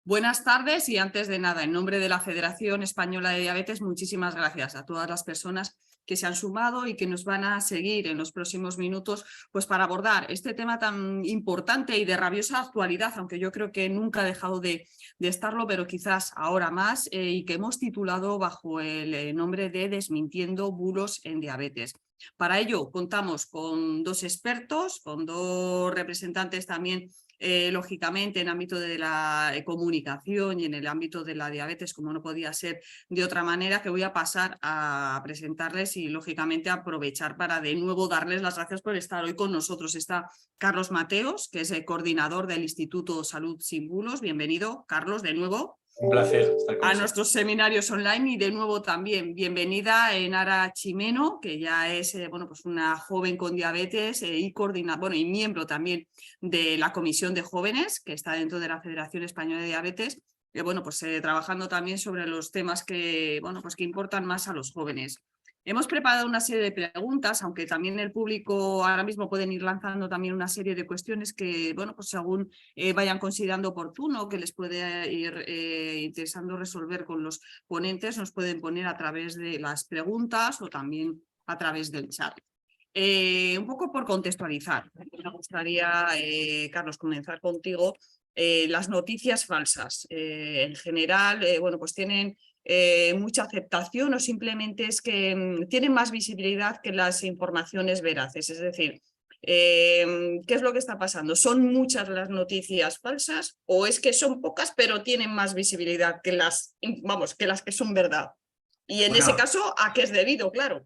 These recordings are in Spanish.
Buenas tardes y antes de nada, en nombre de la Federación Española de Diabetes, muchísimas gracias a todas las personas que se han sumado y que nos van a seguir en los próximos minutos pues para abordar este tema tan importante y de rabiosa actualidad, aunque yo creo que nunca ha dejado de estarlo, pero quizás ahora más, y que hemos titulado bajo el nombre de Desmintiendo bulos en diabetes. Para ello contamos con dos expertos, con dos representantes también lógicamente en el ámbito de la comunicación y en el ámbito de la diabetes, como no podía ser de otra manera, que voy a pasar a presentarles y lógicamente aprovechar para de nuevo darles las gracias por estar hoy con nosotros. Está Carlos Mateos, que es el coordinador del Instituto Salud Sin Bulos. Bienvenido, Carlos, de nuevo. Un placer estar con A vosotros. Nuestros seminarios online y de nuevo también bienvenida Enara Chimeno, que ya es pues una joven con diabetes y y miembro también de la Comisión de Jóvenes, que está dentro de la Federación Española de Diabetes, trabajando también sobre los temas que importan más a los jóvenes. Hemos preparado una serie de preguntas, aunque también el público ahora mismo pueden ir lanzando también una serie de cuestiones que, según vayan considerando oportuno, que les puede ir interesando resolver con los ponentes, nos pueden poner a través de las preguntas o también a través del chat. Un poco por contextualizar, me gustaría, Carlos, comenzar contigo. Las noticias falsas, en general, tienen mucha aceptación o simplemente es que tienen más visibilidad que las informaciones veraces. Es decir, ¿qué es lo que está pasando? ¿Son muchas las noticias falsas o es que son pocas pero tienen más visibilidad que las que son verdad? Y en ese caso, ¿a qué es debido? Claro.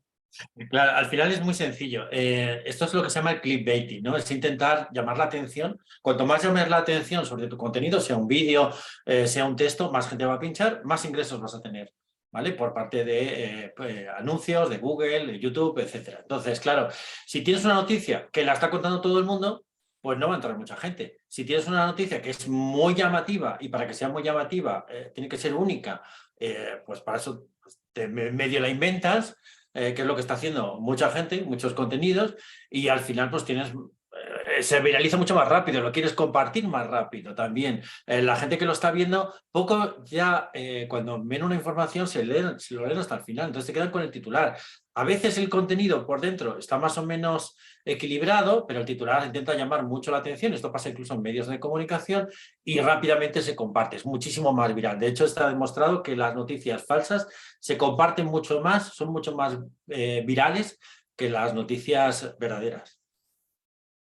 Claro, al final es muy sencillo. Esto es lo que se llama el clickbaiting, ¿no? Es intentar llamar la atención. Cuanto más llames la atención sobre tu contenido, sea un vídeo, sea un texto, más gente va a pinchar, más ingresos vas a tener, ¿vale? Por parte de anuncios, de Google, de YouTube, etcétera. Entonces, claro, si tienes una noticia que la está contando todo el mundo, pues no va a entrar mucha gente. Si tienes una noticia que es muy llamativa y para que sea muy llamativa tiene que ser única, pues para eso medio la inventas, que es lo que está haciendo mucha gente, muchos contenidos, y al final pues se viraliza mucho más rápido, lo quieres compartir más rápido también. La gente que lo está viendo, poco ya cuando ven una información se lo leen hasta el final, entonces se quedan con el titular. A veces el contenido por dentro está más o menos equilibrado, pero el titular intenta llamar mucho la atención, esto pasa incluso en medios de comunicación, y rápidamente se comparte, es muchísimo más viral. De hecho, está demostrado que las noticias falsas se comparten mucho más, son mucho más virales que las noticias verdaderas.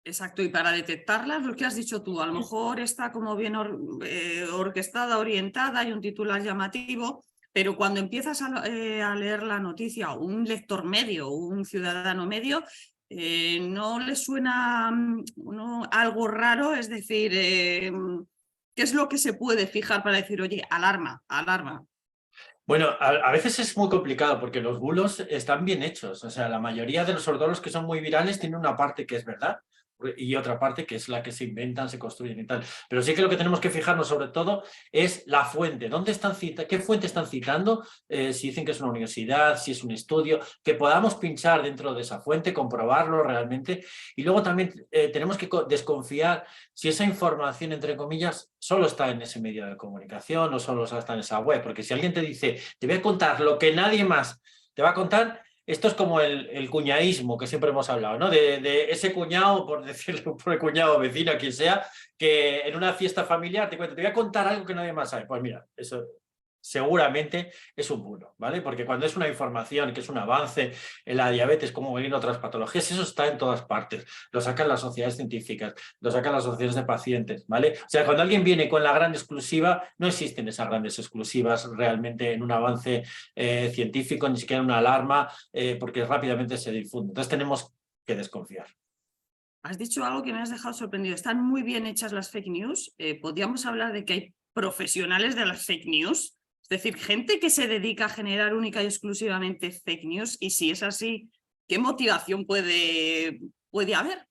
Exacto, y para detectarlas, lo que has dicho tú, a lo mejor está como bien orquestada, orientada, hay un titular llamativo, pero cuando empiezas a leer la noticia, un lector medio, un ciudadano medio, ¿no le suena algo raro? Es decir, ¿qué es lo que se puede fijar para decir, oye, alarma, alarma? Bueno, a veces es muy complicado porque los bulos están bien hechos. O sea, la mayoría de sobre todo los que son muy virales, tienen una parte que es verdad y otra parte que es la que se inventan, se construyen y tal. Pero sí que lo que tenemos que fijarnos sobre todo es la fuente. ¿Dónde están qué fuente están citando? Si dicen que es una universidad, si es un estudio, que podamos pinchar dentro de esa fuente, comprobarlo realmente. Y luego también tenemos que desconfiar si esa información, entre comillas, solo está en ese medio de comunicación o solo está en esa web. Porque si alguien te dice, te voy a contar lo que nadie más te va a contar, esto es como el cuñadismo que siempre hemos hablado, ¿no? De ese cuñado, por decirlo, por el cuñado vecino, quien sea, que en una fiesta familiar te cuenta, te voy a contar algo que nadie más sabe. Pues mira, eso seguramente es un bulo, ¿vale? Porque cuando es una información que es un avance en la diabetes, como en otras patologías, eso está en todas partes. Lo sacan las sociedades científicas, lo sacan las asociaciones de pacientes, ¿vale? O sea, cuando alguien viene con la gran exclusiva, no existen esas grandes exclusivas realmente en un avance científico, ni siquiera en una alarma, porque rápidamente se difunde. Entonces tenemos que desconfiar. Has dicho algo que me has dejado sorprendido. Están muy bien hechas las fake news. ¿Podríamos hablar de que hay profesionales de las fake news? Es decir, gente que se dedica a generar única y exclusivamente fake news. Y si es así, ¿qué motivación puede haber?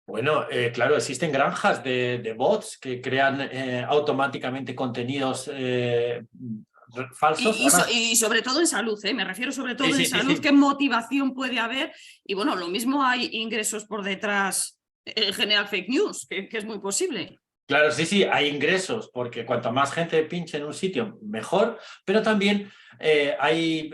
Bueno, claro, existen granjas de bots que crean automáticamente contenidos falsos. Y sobre todo en salud, me refiero sobre todo Sí, en sí, salud, sí. ¿qué motivación puede haber? Y bueno, lo mismo hay ingresos por detrás en general fake news, que es muy posible. Claro, sí, sí, hay ingresos, porque cuanto más gente pinche en un sitio, mejor, pero también hay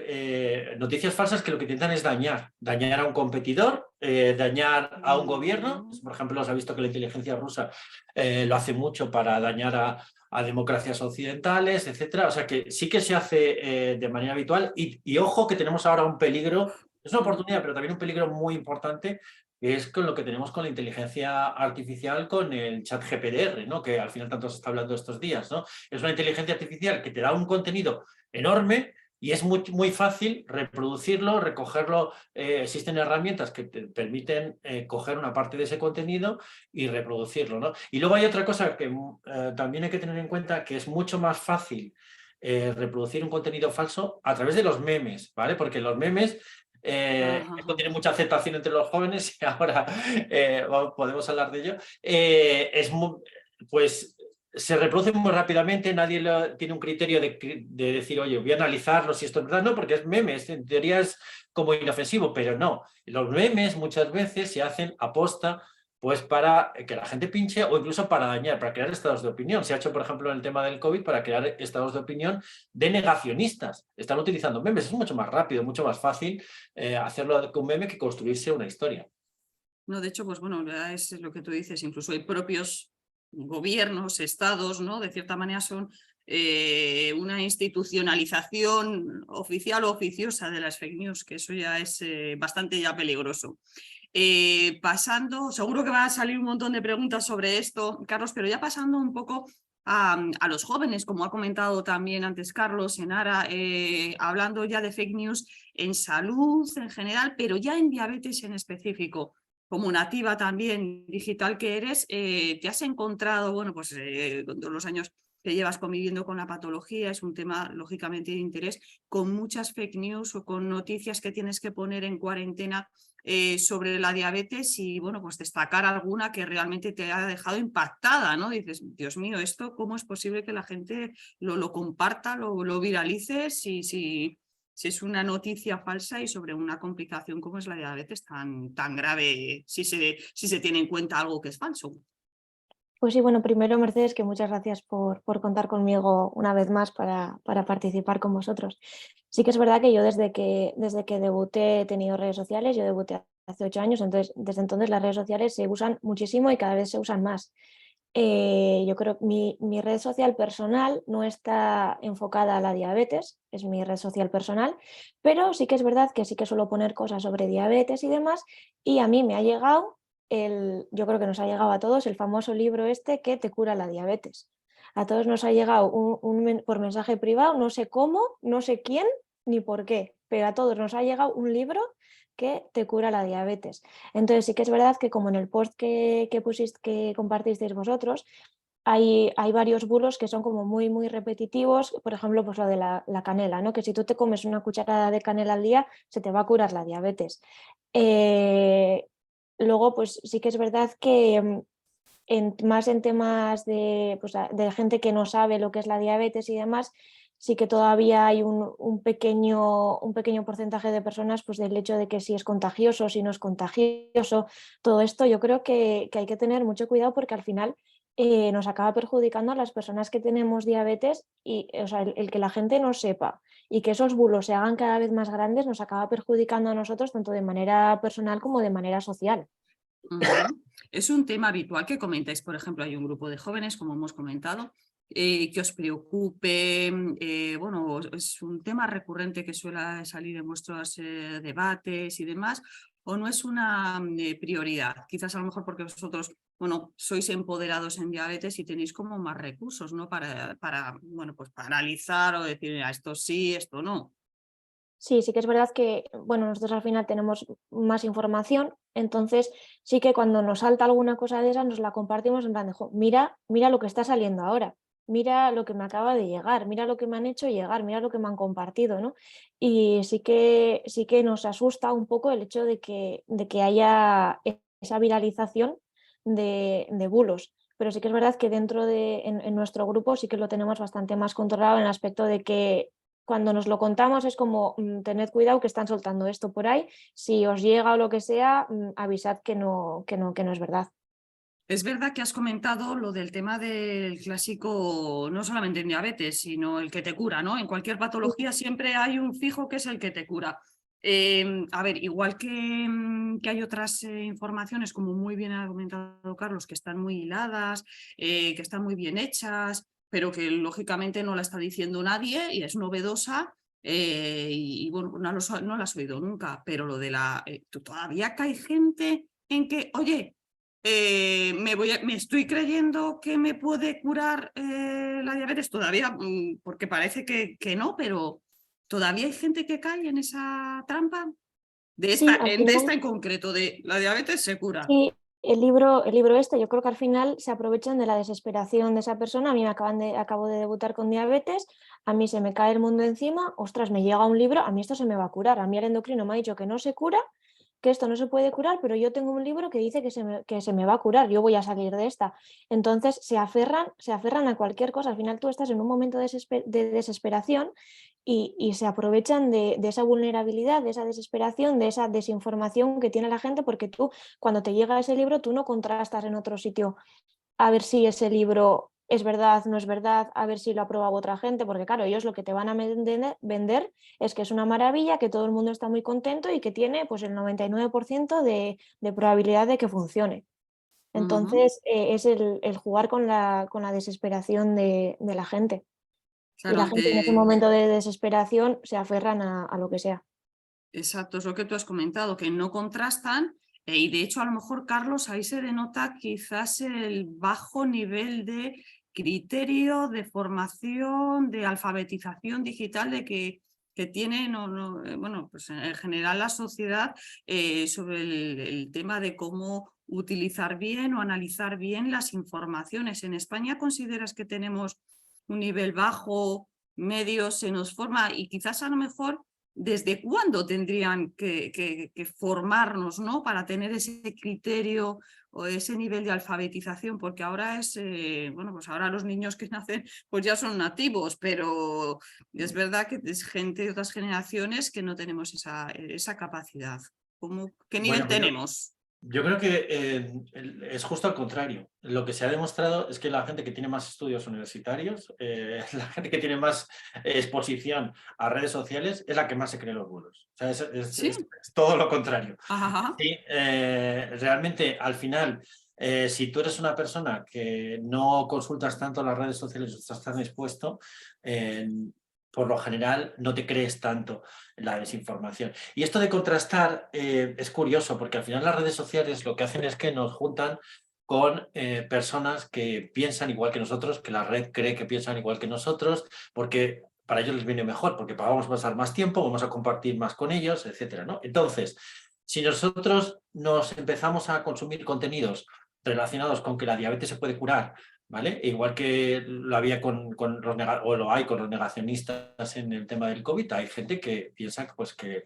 noticias falsas que lo que intentan es dañar a un competidor, dañar a un gobierno. Mm. Por ejemplo, se ha visto que la inteligencia rusa lo hace mucho para dañar a democracias occidentales, etcétera. O sea que sí que se hace de manera habitual y ojo que tenemos ahora un peligro, es una oportunidad, pero también un peligro muy importante es con lo que tenemos con la inteligencia artificial, con el chat GPDR, ¿no? Que al final tanto se está hablando estos días, ¿no? Es una inteligencia artificial que te da un contenido enorme y es muy, muy fácil reproducirlo, recogerlo. Existen herramientas que te permiten coger una parte de ese contenido y reproducirlo, ¿no? Y luego hay otra cosa que también hay que tener en cuenta, que es mucho más fácil reproducir un contenido falso a través de los memes, ¿vale? Porque los memes esto tiene mucha aceptación entre los jóvenes y ahora podemos hablar de ello. Pues se reproduce muy rápidamente, nadie tiene un criterio de decir, oye, voy a analizarlo si esto es verdad, no, porque es memes, en teoría es como inofensivo, pero no. Los memes muchas veces se hacen aposta pues para que la gente pinche o incluso para dañar, para crear estados de opinión. Se ha hecho, por ejemplo, en el tema del COVID para crear estados de opinión de negacionistas. Están utilizando memes, es mucho más rápido, mucho más fácil hacerlo con un meme que construirse una historia. No, de hecho, pues bueno, es lo que tú dices, incluso hay propios gobiernos, estados, ¿no? De cierta manera son una institucionalización oficial o oficiosa de las fake news, que eso ya es bastante ya peligroso. Pasando, seguro que va a salir un montón de preguntas sobre esto, Carlos, pero ya pasando un poco a los jóvenes, como ha comentado también antes Carlos, en Ara, hablando ya de fake news en salud en general, pero ya en diabetes en específico. Como nativa también digital que eres, te has encontrado, bueno, pues con todos los años que llevas conviviendo con la patología, es un tema lógicamente de interés, con muchas fake news o con noticias que tienes que poner en cuarentena sobre la diabetes y, bueno, pues destacar alguna que realmente te ha dejado impactada, ¿no? Dices, Dios mío, ¿esto cómo es posible que la gente lo comparta, lo viralice si es una noticia falsa y sobre una complicación como es la diabetes tan grave, si se tiene en cuenta algo que es falso? Pues sí, bueno, primero Mercedes, que muchas gracias por contar conmigo una vez más para participar con vosotros. Sí que es verdad que yo desde que debuté he tenido redes sociales, yo debuté hace 8 años, entonces desde entonces las redes sociales se usan muchísimo y cada vez se usan más. Yo creo que mi red social personal no está enfocada a la diabetes, es mi red social personal, pero sí que es verdad que sí que suelo poner cosas sobre diabetes y demás, y a mí me ha llegado, yo creo que nos ha llegado a todos, el famoso libro este que te cura la diabetes. A todos nos ha llegado por mensaje privado, no sé cómo, no sé quién ni por qué, pero a todos nos ha llegado un libro que te cura la diabetes. Entonces sí que es verdad que como en el post que compartisteis vosotros, hay varios bulos que son como muy, muy repetitivos, por ejemplo, pues lo de la canela, ¿no? Que si tú te comes una cucharada de canela al día, se te va a curar la diabetes. Luego, pues sí que es verdad que más en temas pues, de gente que no sabe lo que es la diabetes y demás, sí que todavía hay un pequeño porcentaje de personas pues, del hecho de que si es contagioso, si no es contagioso, todo esto yo creo que hay que tener mucho cuidado porque al final nos acaba perjudicando a las personas que tenemos diabetes y o sea, el que la gente no sepa y que esos bulos se hagan cada vez más grandes nos acaba perjudicando a nosotros tanto de manera personal como de manera social. Es un tema habitual que comentáis, por ejemplo, hay un grupo de jóvenes, como hemos comentado, que os preocupe, bueno, es un tema recurrente que suele salir en vuestros debates y demás, o no es una prioridad, quizás a lo mejor porque vosotros, bueno, sois empoderados en diabetes y tenéis como más recursos, ¿no? Bueno, pues para analizar o decir, mira, esto sí, esto no. Sí, sí que es verdad que, bueno, nosotros al final tenemos más información, entonces sí que cuando nos salta alguna cosa de esas nos la compartimos en plan de, "Jo, mira lo que está saliendo ahora, mira lo que me acaba de llegar, mira lo que me han hecho llegar, mira lo que me han compartido, ¿no?". Y sí que nos asusta un poco el hecho de que haya esa viralización de bulos. Pero sí que es verdad que en nuestro grupo sí que lo tenemos bastante más controlado en el aspecto de que cuando nos lo contamos es como, tened cuidado que están soltando esto por ahí, si os llega o lo que sea, avisad que no es verdad. Es verdad que has comentado lo del tema del clásico, no solamente en diabetes, sino el que te cura, ¿no? En cualquier patología siempre hay un fijo que es el que te cura. A ver, igual que hay otras informaciones, como muy bien ha comentado Carlos, que están muy hiladas, que están muy bien hechas, pero que lógicamente no la está diciendo nadie y es novedosa. Y bueno, no la has oído nunca, pero lo de la... todavía que hay gente en que, oye, me estoy creyendo que me puede curar la diabetes todavía, porque parece que no, pero todavía hay gente que cae en esa trampa. Sí, al De esta final, en concreto, de la diabetes se cura. sí, el libro este, yo creo que al final se aprovechan de la desesperación de esa persona. A mí acabo de debutar con diabetes, a mí se me cae el mundo encima, ostras, me llega un libro, a mí esto se me va a curar. A mí el endocrino me ha dicho que no se cura, que esto no se puede curar, pero yo tengo un libro que dice que se me va a curar, yo voy a salir de esta. Entonces se aferran a cualquier cosa. Al final tú estás en un momento de desesperación y se aprovechan de esa vulnerabilidad, de esa desesperación, de esa desinformación que tiene la gente, porque tú, cuando te llega ese libro, tú no contrastas en otro sitio a ver si ese libro es verdad, no es verdad, a ver si lo ha probado otra gente, porque claro, ellos lo que te van a vender es que es una maravilla, que todo el mundo está muy contento y que tiene pues el 99% de probabilidad de que funcione. Ujú. Entonces, es el jugar con la desesperación de la gente. Y Claro, la gente en ese momento de desesperación se aferran a lo que sea. exacto, es lo que tú has comentado, que no contrastan. Y de hecho, a lo mejor, Carlos, ahí se denota quizás el bajo nivel de criterio, de formación, de alfabetización digital de que tiene bueno, pues en general la sociedad sobre el tema de cómo utilizar bien o analizar bien las informaciones. ¿En España consideras que tenemos un nivel bajo, medio, se nos forma y quizás a lo mejor desde cuándo tendrían que formarnos, ¿no? Para tener ese criterio o ese nivel de alfabetización? Porque ahora bueno, pues ahora los niños que nacen pues ya son nativos, pero es verdad que es gente de otras generaciones que no tenemos esa capacidad. ¿Qué nivel Bueno, pues tenemos? yo creo que es justo al contrario. Lo que se ha demostrado es que la gente que tiene más estudios universitarios, la gente que tiene más exposición a redes sociales, es la que más se cree los bulos. O sea, Sí. es todo lo contrario. Ajá. Sí, realmente al final, si tú eres una persona que no consultas tanto las redes sociales o estás tan expuesto, eh, por lo general no te crees tanto la desinformación. Y esto de contrastar es curioso, porque al final las redes sociales lo que hacen es que nos juntan con personas que piensan igual que nosotros, que la red cree que piensan igual que nosotros, porque para ellos les viene mejor, porque vamos a pasar más tiempo, vamos a compartir más con ellos, etcétera, ¿no? Entonces, si nosotros nos empezamos a consumir contenidos relacionados con que la diabetes se puede curar, ¿vale? Igual que lo había o lo hay con los negacionistas en el tema del COVID, hay gente que piensa pues, que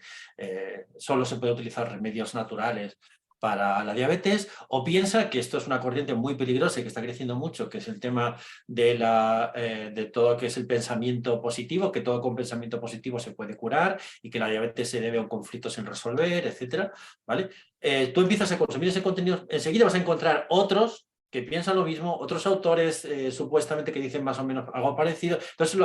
solo se puede utilizar remedios naturales para la diabetes, o piensa que esto es una corriente muy peligrosa y que está creciendo mucho, que es el tema de todo lo que es el pensamiento positivo, que todo con pensamiento positivo se puede curar y que la diabetes se debe a un conflicto sin resolver, etcétera, ¿vale? Tú empiezas a consumir ese contenido, enseguida vas a encontrar otros que piensan lo mismo, otros autores supuestamente que dicen más o menos algo parecido. Entonces,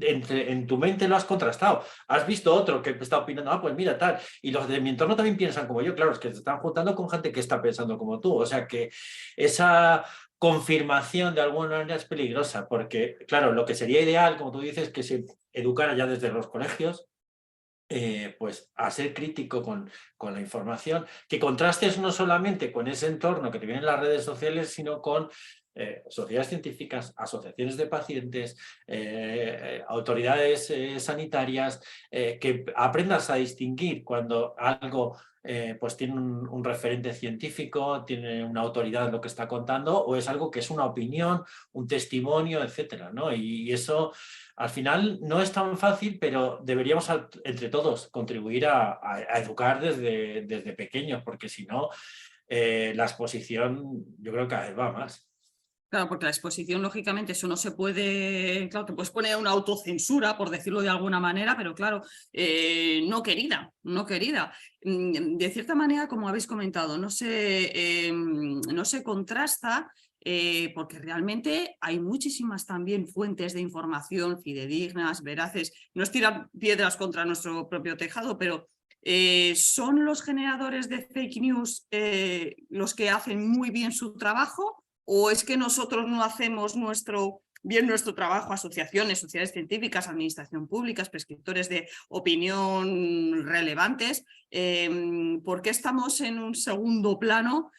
en tu mente lo has contrastado. Has visto otro que está opinando, pues mira, tal. Y los de mi entorno también piensan como yo. Claro, es que se están juntando con gente que está pensando como tú. O sea que esa confirmación de alguna manera es peligrosa, porque, claro, lo que sería ideal, como tú dices, que se educara ya desde los colegios, pues a ser crítico con la información, que contrastes no solamente con ese entorno que te viene en las redes sociales, sino con sociedades científicas, asociaciones de pacientes, autoridades sanitarias, que aprendas a distinguir cuando algo pues tiene un referente científico, tiene una autoridad en lo que está contando, o es algo que es una opinión, un testimonio, etcétera, ¿no? Y eso al final no es tan fácil, pero deberíamos entre todos contribuir a educar desde pequeños, porque si no, la exposición yo creo que cada vez va más. Claro, porque la exposición, lógicamente, eso no se puede, claro, te puedes poner una autocensura, por decirlo de alguna manera, pero claro, no querida, no querida. De cierta manera, como habéis comentado, no se contrasta porque realmente hay muchísimas también fuentes de información fidedignas, veraces. No es tirar piedras contra nuestro propio tejado, pero ¿son los generadores de fake news los que hacen muy bien su trabajo? ¿O es que nosotros no hacemos bien nuestro trabajo, asociaciones, sociedades científicas, administración pública, prescriptores de opinión relevantes? ¿Por qué estamos en un segundo plano?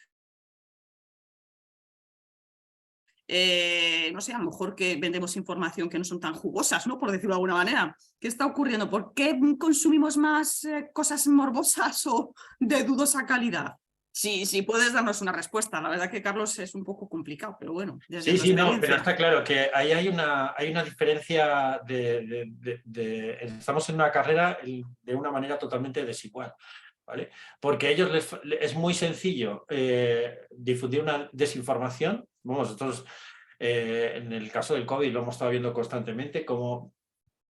No sé, a lo mejor que vendemos información que no son tan jugosas, ¿no? Por decirlo de alguna manera. ¿Qué está ocurriendo? ¿Por qué consumimos más cosas morbosas o de dudosa calidad? Sí, puedes darnos una respuesta. La verdad que, Carlos, es un poco complicado, pero bueno, desde Sí, tu sí, no, pero experiencia. está claro que ahí hay una diferencia estamos en una carrera de una manera totalmente desigual, ¿vale? Porque a ellos es muy sencillo difundir una desinformación. Bueno, nosotros en el caso del COVID lo hemos estado viendo constantemente, como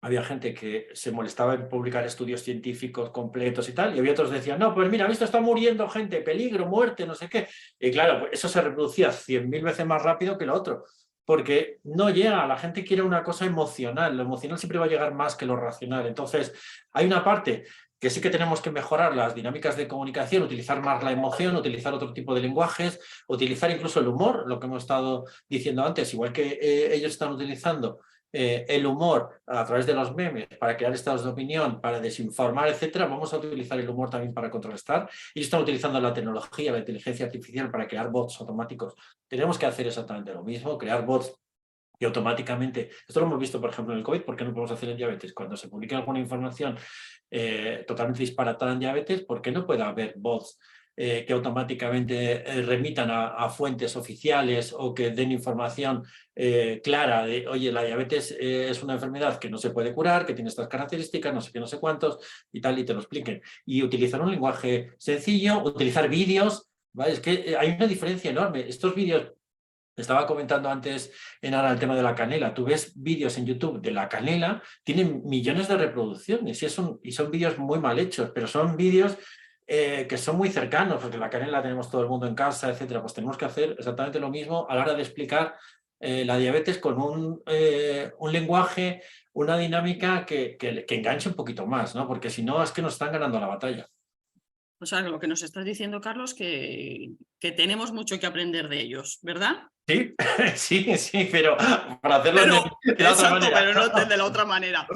había gente que se molestaba en publicar estudios científicos completos y tal, y había otros que decían, no, pues mira, esto está muriendo gente, peligro, muerte, no sé qué. Y claro, pues eso se reproducía 100.000 veces más rápido que lo otro, porque no llega, la gente quiere una cosa emocional, lo emocional siempre va a llegar más que lo racional. Entonces, hay una parte que sí que tenemos que mejorar las dinámicas de comunicación, utilizar más la emoción, utilizar otro tipo de lenguajes, utilizar incluso el humor, lo que hemos estado diciendo antes, igual que ellos están utilizando el humor a través de los memes para crear estados de opinión, para desinformar, etcétera, vamos a utilizar el humor también para contrarrestar. Y están utilizando la tecnología, la inteligencia artificial para crear bots automáticos. Tenemos que hacer exactamente lo mismo, crear bots que automáticamente, esto lo hemos visto por ejemplo en el COVID, ¿por qué no podemos hacer en diabetes? Cuando se publica alguna información totalmente disparatada en diabetes, ¿por qué no puede haber bots que automáticamente remitan a fuentes oficiales o que den información clara de, oye, la diabetes es una enfermedad que no se puede curar, que tiene estas características, no sé qué, no sé cuántos, y tal, y te lo expliquen? Y utilizar un lenguaje sencillo, utilizar vídeos, ¿vale? Es que hay una diferencia enorme. Estos vídeos, estaba comentando antes en Ara el tema de la canela. Tú ves vídeos en YouTube de la canela, tienen millones de reproducciones y son vídeos muy mal hechos, pero son vídeos que son muy cercanos, porque la canela tenemos todo el mundo en casa, etcétera. Pues tenemos que hacer exactamente lo mismo a la hora de explicar la diabetes con un lenguaje, una dinámica que enganche un poquito más, ¿no? Porque si no, es que nos están ganando la batalla. O sea, lo que nos estás diciendo, Carlos, que tenemos mucho que aprender de ellos, ¿verdad? Sí, sí, pero para hacerlo Pero, de la otra exacto, manera. pero no de la otra manera.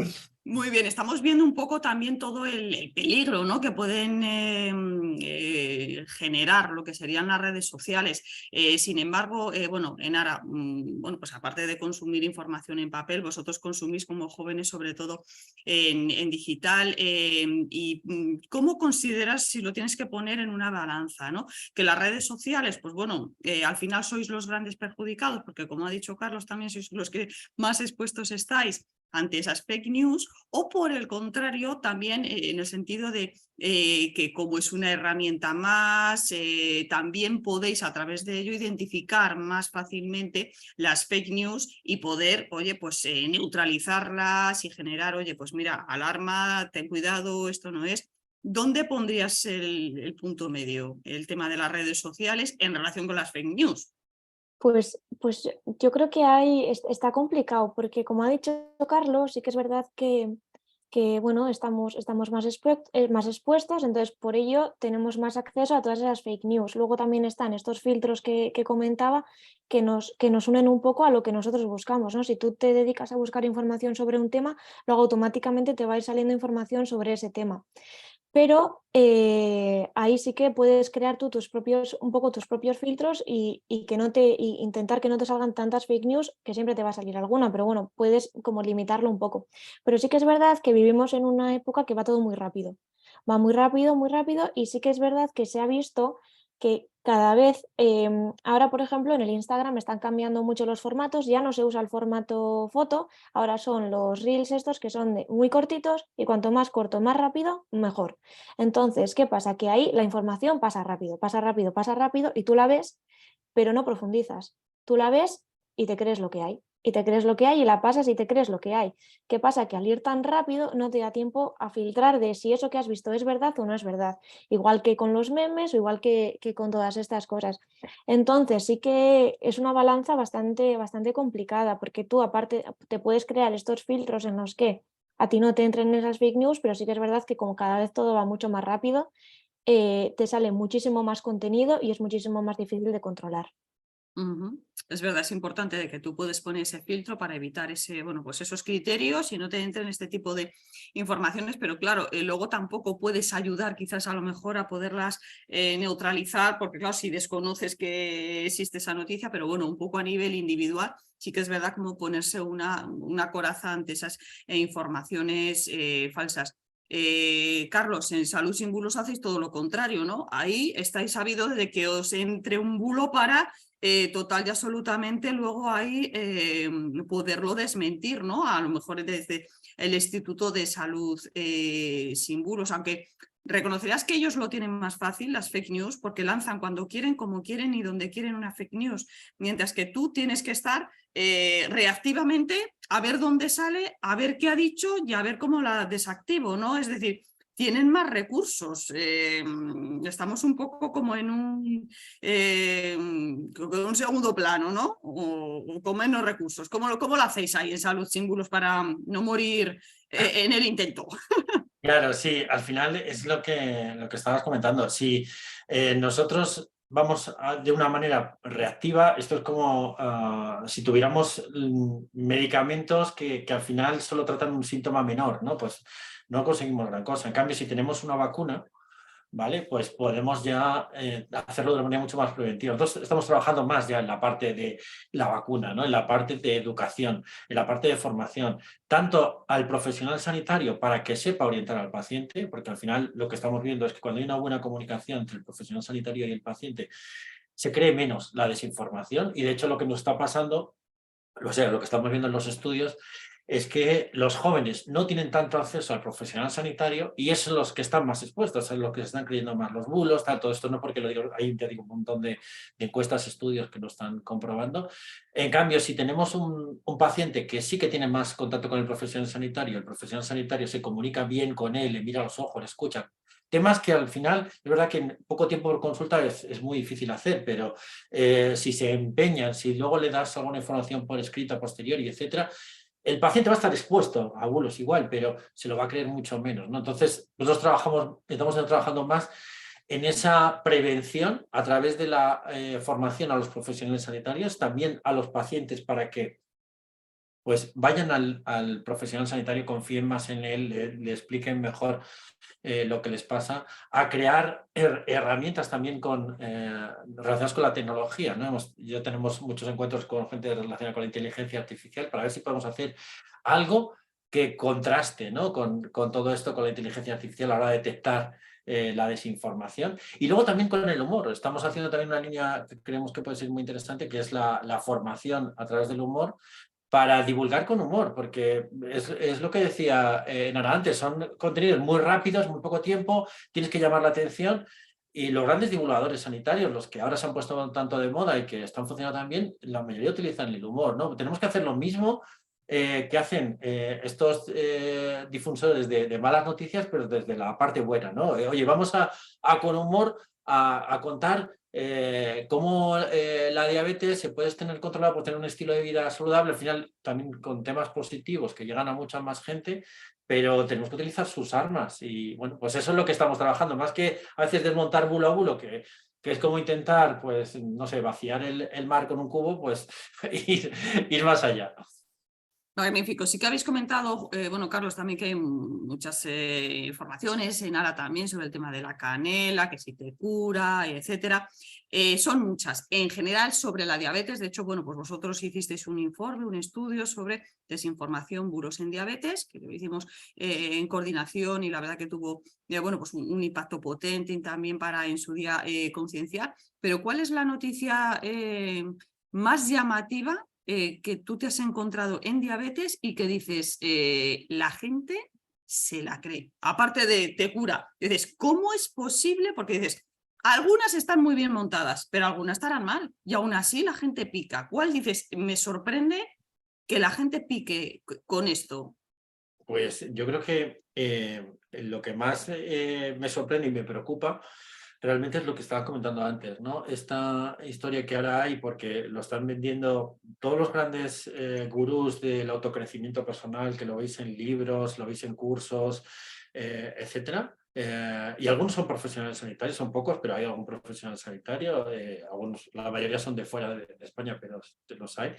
Muy bien, estamos viendo un poco también todo el peligro, ¿no? Que pueden generar lo que serían las redes sociales. Sin embargo, bueno, en Ara, bueno, pues aparte de consumir información en papel, vosotros consumís como jóvenes sobre todo en digital. ¿Y cómo consideras, si lo tienes que poner en una balanza, ¿no? Que las redes sociales, pues bueno, al final sois los grandes perjudicados, porque como ha dicho Carlos, también sois los que más expuestos estáis ante esas fake news, o por el contrario también en el sentido de que como es una herramienta más, también podéis a través de ello identificar más fácilmente las fake news y poder, oye, pues neutralizarlas y generar, oye, pues mira, alarma, ten cuidado, esto no es. ¿Dónde pondrías el punto medio, el tema de las redes sociales en relación con las fake news? Pues yo creo que está complicado, porque como ha dicho Carlos, sí que es verdad que bueno, estamos más expuestos, entonces por ello tenemos más acceso a todas esas fake news. Luego también están estos filtros que comentaba que nos unen un poco a lo que nosotros buscamos, ¿no? Si tú te dedicas a buscar información sobre un tema, luego automáticamente te va a ir saliendo información sobre ese tema. Pero ahí sí que puedes crear tú un poco tus propios filtros y intentar que no te salgan tantas fake news, que siempre te va a salir alguna, pero bueno, puedes como limitarlo un poco. Pero sí que es verdad que vivimos en una época que va todo muy rápido. Va muy rápido y sí que es verdad que se ha visto que cada vez, ahora por ejemplo en el Instagram están cambiando mucho los formatos, ya no se usa el formato foto, ahora son los reels estos que son muy cortitos y cuanto más corto, más rápido, mejor. Entonces, ¿qué pasa? Que ahí la información pasa rápido y tú la ves, pero no profundizas. Tú la ves y te crees lo que hay. Y te crees lo que hay y la pasas y te crees lo que hay. ¿Qué pasa? Que al ir tan rápido no te da tiempo a filtrar de si eso que has visto es verdad o no es verdad. Igual que con los memes o igual que con todas estas cosas. Entonces sí que es una balanza bastante complicada, porque tú aparte te puedes crear estos filtros en los que a ti no te entren esas fake news, pero sí que es verdad que como cada vez todo va mucho más rápido, te sale muchísimo más contenido y es muchísimo más difícil de controlar. Ujú. Es verdad, es importante de que tú puedes poner ese filtro para evitar ese, bueno, pues esos criterios y no te entren este tipo de informaciones, pero claro, luego tampoco puedes ayudar quizás a lo mejor a poderlas neutralizar, porque claro, si desconoces que existe esa noticia, pero bueno, un poco a nivel individual, sí que es verdad como ponerse una coraza ante esas informaciones falsas. Carlos, en Salud sin Bulos hacéis todo lo contrario, ¿no? Ahí estáis sabidos de que os entre un bulo para total y absolutamente luego hay poderlo desmentir, ¿no? A lo mejor desde el Instituto de Salud sin Bulos, aunque reconocerás que ellos lo tienen más fácil, las fake news, porque lanzan cuando quieren, como quieren y donde quieren una fake news, mientras que tú tienes que estar reactivamente a ver dónde sale, a ver qué ha dicho y a ver cómo la desactivo, ¿no? Es decir, tienen más recursos. Estamos un poco como en un segundo plano, ¿no? O con menos recursos. ¿Cómo lo hacéis ahí en Salud sin Bulos para no morir en el intento? Claro, sí, al final es lo que estabas comentando. Si nosotros vamos de una manera reactiva, esto es como si tuviéramos medicamentos que al final solo tratan un síntoma menor, ¿no? Pues no conseguimos gran cosa. En cambio, si tenemos una vacuna, ¿vale? Pues podemos ya hacerlo de una manera mucho más preventiva. Nosotros estamos trabajando más ya en la parte de la vacuna, ¿no? En la parte de educación, en la parte de formación, tanto al profesional sanitario para que sepa orientar al paciente, porque al final lo que estamos viendo es que cuando hay una buena comunicación entre el profesional sanitario y el paciente, se cree menos la desinformación y de hecho lo que nos está pasando, o sea, lo que estamos viendo en los estudios es que los jóvenes no tienen tanto acceso al profesional sanitario y es los que están más expuestos, es los que se están creyendo más los bulos, todo esto no porque lo digo, hay ya digo, un montón de encuestas, estudios que lo están comprobando. En cambio, si tenemos un paciente que sí que tiene más contacto con el profesional sanitario se comunica bien con él, le mira a los ojos, le escucha, temas que al final, es verdad que en poco tiempo por consulta es muy difícil hacer, pero si se empeñan, si luego le das alguna información por escrita posterior y etcétera, el paciente va a estar expuesto a bulos igual, pero se lo va a creer mucho menos, ¿no? Entonces, nosotros estamos trabajando más en esa prevención a través de la formación a los profesionales sanitarios, también a los pacientes para que pues vayan al profesional sanitario, confíen más en él, le expliquen mejor lo que les pasa, a crear herramientas también relacionadas con la tecnología, ¿no? Ya tenemos muchos encuentros con gente relacionada con la inteligencia artificial para ver si podemos hacer algo que contraste, ¿no? con todo esto, con la inteligencia artificial a la hora de detectar la desinformación. Y luego también con el humor. Estamos haciendo también una línea que creemos que puede ser muy interesante, que es la formación a través del humor, para divulgar con humor, porque es lo que decía Nara antes, son contenidos muy rápidos, muy poco tiempo, tienes que llamar la atención y los grandes divulgadores sanitarios, los que ahora se han puesto tanto de moda y que están funcionando tan bien, la mayoría utilizan el humor, ¿no? Tenemos que hacer lo mismo que hacen estos difusores de malas noticias, pero desde la parte buena, ¿no? Oye, vamos con humor a contar cómo la diabetes se puede tener controlada por tener un estilo de vida saludable, al final también con temas positivos que llegan a mucha más gente, pero tenemos que utilizar sus armas y bueno, pues eso es lo que estamos trabajando, más que a veces desmontar bulo a bulo, que es como intentar, pues, no sé, vaciar el mar con un cubo, pues ir más allá. Magnífico. Sí que habéis comentado, bueno, Carlos, también que hay muchas informaciones en ARA también sobre el tema de la canela, que si te cura, etcétera. Son muchas. En general, sobre la diabetes, de hecho, bueno, pues vosotros hicisteis un informe, un estudio sobre desinformación, bulos en diabetes, que lo hicimos en coordinación y la verdad que tuvo, bueno, pues un impacto potente también para en su día concienciar. Pero ¿cuál es la noticia más llamativa que tú te has encontrado en diabetes y que dices, la gente se la cree? Aparte de te cura, dices, ¿cómo es posible? Porque dices, Algunas están muy bien montadas, pero algunas estarán mal y aún así la gente pica. ¿Cuál dices? Me sorprende que la gente pique con esto. Pues yo creo que lo que más me sorprende y me preocupa realmente es lo que estaba comentando antes, ¿no? Esta historia que ahora hay, porque lo están vendiendo todos los grandes gurús del autocrecimiento personal, que lo veis en libros, lo veis en cursos, etcétera. Y algunos son profesionales sanitarios, son pocos, pero hay algún profesional sanitario, algunos, la mayoría son de fuera de España, pero los hay,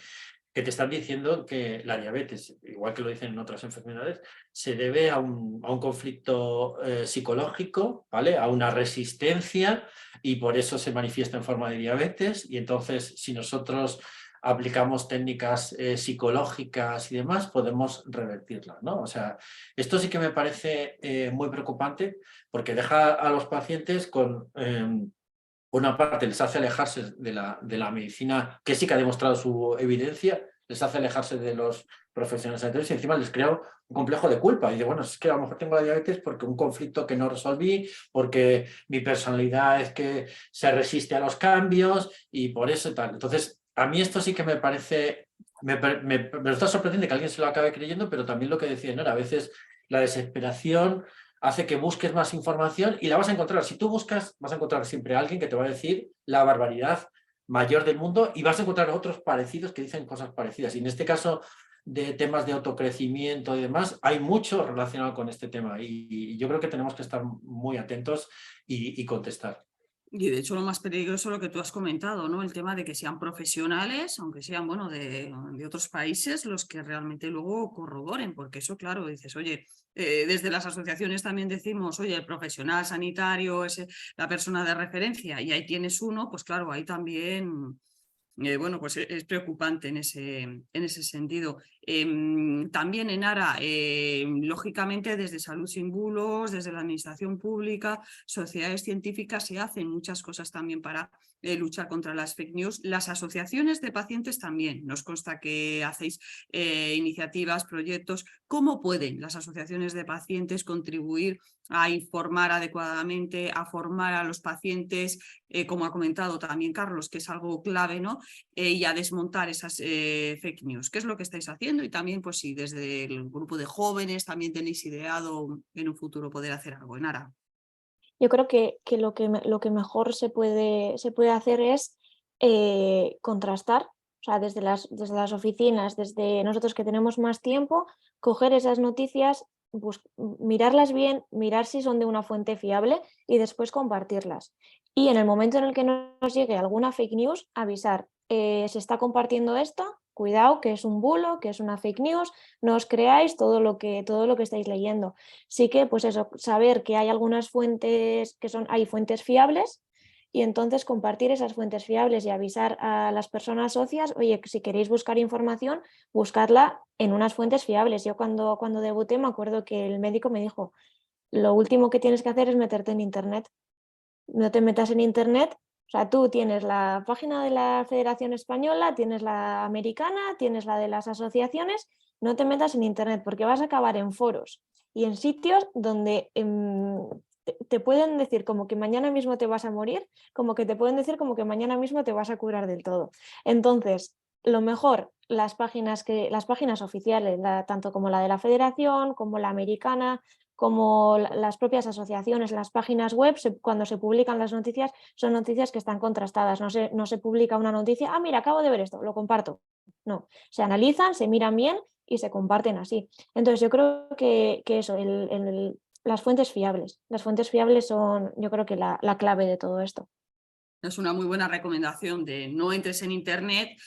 que te están diciendo que la diabetes, igual que lo dicen en otras enfermedades, se debe a un conflicto psicológico, ¿vale? A una resistencia, y por eso se manifiesta en forma de diabetes. Y entonces, si nosotros aplicamos técnicas psicológicas y demás, podemos revertirla, ¿no? O sea, esto sí que me parece muy preocupante, porque deja a los pacientes con... una parte les hace alejarse de la medicina, que sí que ha demostrado su evidencia, les hace alejarse de los profesionales sanitarios, y encima les crea un complejo de culpa. Y de, bueno, es que a lo mejor tengo la diabetes porque un conflicto que no resolví, porque mi personalidad es que se resiste a los cambios y por eso tal. Entonces, a mí esto sí que me parece, me está sorprendiendo que alguien se lo acabe creyendo, pero también lo que decía, ¿no? A veces la desesperación hace que busques más información y la vas a encontrar. Si tú buscas, vas a encontrar siempre a alguien que te va a decir la barbaridad mayor del mundo, y vas a encontrar otros parecidos que dicen cosas parecidas. Y en este caso de temas de autocrecimiento y demás, hay mucho relacionado con este tema, y yo creo que tenemos que estar muy atentos y contestar. Y de hecho lo más peligroso lo que tú has comentado, ¿no? El tema de que sean profesionales, aunque sean, bueno, de otros países, los que realmente luego corroboren, porque eso, claro, dices, oye, desde las asociaciones también decimos, oye, el profesional sanitario es la persona de referencia, y ahí tienes uno, pues claro, ahí también... bueno, pues es preocupante en ese sentido. También en ARA, lógicamente desde Salud Sin Bulos, desde la Administración Pública, sociedades científicas, se hacen muchas cosas también para luchar contra las fake news. Las asociaciones de pacientes también, nos consta que hacéis iniciativas, proyectos. ¿Cómo pueden las asociaciones de pacientes contribuir a informar adecuadamente, a formar a los pacientes, como ha comentado también Carlos, que es algo clave, ¿no? Y a desmontar esas fake news? ¿Qué es lo que estáis haciendo? Y también, pues si desde el grupo de jóvenes también tenéis ideado en un futuro poder hacer algo en ARA. Yo creo que lo que mejor se puede hacer es contrastar, o sea, desde las oficinas, desde nosotros que tenemos más tiempo, coger esas noticias, mirarlas bien, mirar si son de una fuente fiable y después compartirlas. Y en el momento en el que nos llegue alguna fake news, avisar, se está compartiendo esto, cuidado, que es un bulo, que es una fake news, no os creáis todo lo que estáis leyendo. Sí que, pues eso, saber que hay algunas fuentes hay fuentes fiables, y entonces compartir esas fuentes fiables y avisar a las personas socias, oye, si queréis buscar información, buscadla en unas fuentes fiables. Yo cuando debuté me acuerdo que el médico me dijo, lo último que tienes que hacer es meterte en internet. No te metas en internet. O sea, tú tienes la página de la Federación Española, tienes la americana, tienes la de las asociaciones. No te metas en internet porque vas a acabar en foros y en sitios donde te pueden decir como que mañana mismo te vas a morir, como que te pueden decir como que mañana mismo te vas a curar del todo. Entonces, lo mejor, las páginas oficiales, tanto como la de la Federación, como la americana, como las propias asociaciones, las páginas web, cuando se publican las noticias, son noticias que están contrastadas. No se publica una noticia, mira, acabo de ver esto, lo comparto. No, se analizan, se miran bien y se comparten así. Entonces yo creo que eso, las fuentes fiables. Las fuentes fiables son, yo creo que la clave de todo esto. Es una muy buena recomendación de no entres en internet,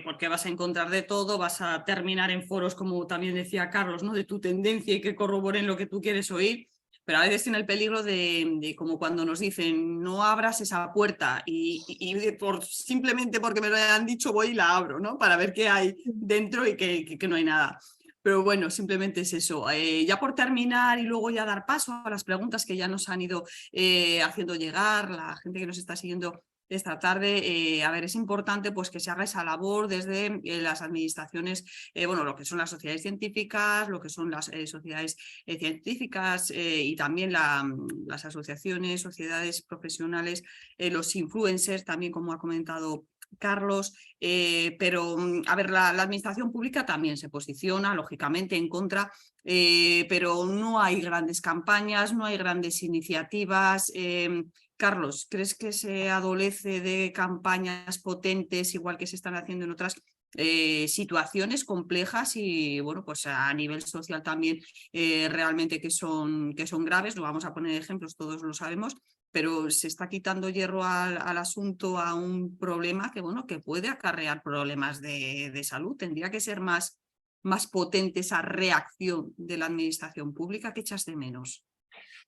porque vas a encontrar de todo, vas a terminar en foros, como también decía Carlos, ¿no? De tu tendencia y que corroboren lo que tú quieres oír. Pero a veces tiene el peligro de como cuando nos dicen no abras esa puerta y simplemente porque me lo han dicho voy y la abro, ¿no? Para ver qué hay dentro y que no hay nada. Pero bueno, simplemente es eso. Ya por terminar y luego ya dar paso a las preguntas que ya nos han ido haciendo llegar la gente que nos está siguiendo esta tarde. A ver, es importante pues que se haga esa labor desde las administraciones, bueno, lo que son las sociedades científicas, lo que son las sociedades científicas y también las asociaciones, sociedades profesionales, los influencers también, como ha comentado Carlos, pero a ver, la administración pública también se posiciona lógicamente en contra, pero no hay grandes campañas, no hay grandes iniciativas. Carlos, ¿crees que se adolece de campañas potentes igual que se están haciendo en otras situaciones complejas y bueno, pues a nivel social también realmente que son graves? No vamos a poner ejemplos, todos lo sabemos, pero se está quitando hierro al asunto, a un problema que, bueno, que puede acarrear problemas de salud. Tendría que ser más potente esa reacción de la administración pública. ¿Qué echas de menos?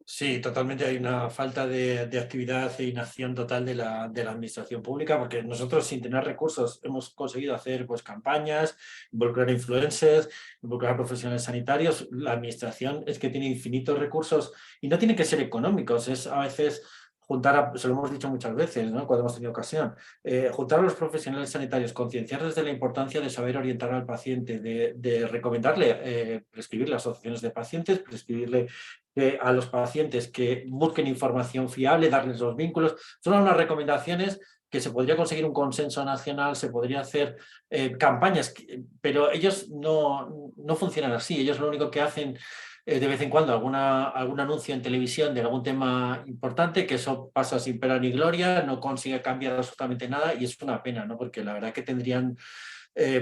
Sí, totalmente hay una falta de actividad e inacción total de la administración pública, porque nosotros sin tener recursos hemos conseguido hacer pues, campañas, involucrar influencers, involucrar profesionales sanitarios. La administración es que tiene infinitos recursos y no tiene que ser económicos, es a veces juntar, se lo hemos dicho muchas veces, ¿no? Cuando hemos tenido ocasión, juntar a los profesionales sanitarios, concienciarles de la importancia de saber orientar al paciente, de recomendarle, prescribirle a asociaciones de pacientes, prescribirle a los pacientes que busquen información fiable, darles los vínculos. Son unas recomendaciones que se podría conseguir un consenso nacional, se podría hacer campañas, pero ellos no funcionan así. Ellos lo único que hacen de vez en cuando algún anuncio en televisión de algún tema importante, que eso pasa sin pena ni gloria, no consigue cambiar absolutamente nada y es una pena, ¿no? Porque la verdad que tendrían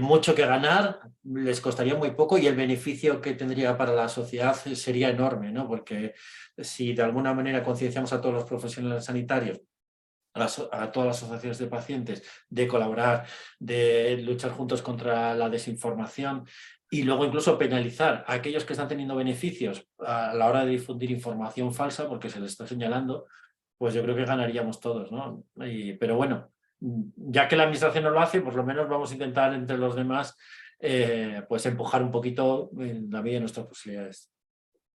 mucho que ganar, les costaría muy poco y el beneficio que tendría para la sociedad sería enorme, ¿no? Porque si de alguna manera concienciamos a todos los profesionales sanitarios, a todas las asociaciones de pacientes, de colaborar, de luchar juntos contra la desinformación y luego incluso penalizar a aquellos que están teniendo beneficios a la hora de difundir información falsa porque se les está señalando, pues yo creo que ganaríamos todos, ¿no? Pero bueno, ya que la administración no lo hace, por lo menos vamos a intentar entre los demás pues empujar un poquito en la medida de nuestras posibilidades.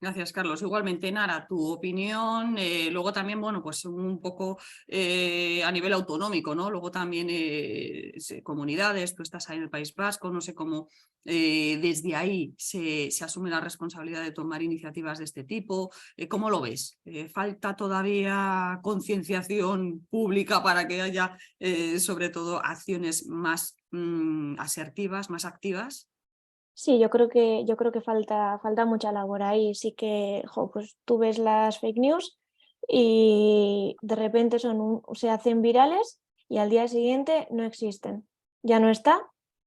Gracias, Carlos. Igualmente, Nara, tu opinión, luego también, bueno, pues un poco a nivel autonómico, ¿no? Luego también comunidades, tú estás ahí en el País Vasco, no sé cómo desde ahí se asume la responsabilidad de tomar iniciativas de este tipo. ¿Cómo lo ves? ¿Falta todavía concienciación pública para que haya, sobre todo, acciones más asertivas, más activas? Sí, yo creo que falta mucha labor ahí. Sí que, pues tú ves las fake news y de repente se hacen virales y al día siguiente no existen. Ya no está,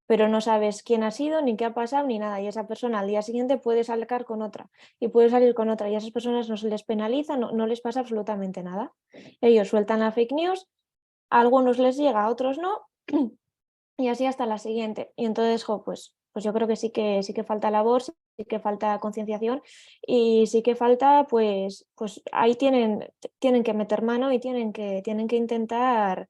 pero no sabes quién ha sido, ni qué ha pasado, ni nada. Y esa persona al día siguiente puede salir con otra y puede salir con otra. Y a esas personas no se les penaliza, no les pasa absolutamente nada. Ellos sueltan la fake news, a algunos les llega, a otros no. Y así hasta la siguiente. Y entonces, pues yo creo que sí que falta labor, sí que falta concienciación y sí que falta, pues ahí tienen que meter mano y tienen que intentar,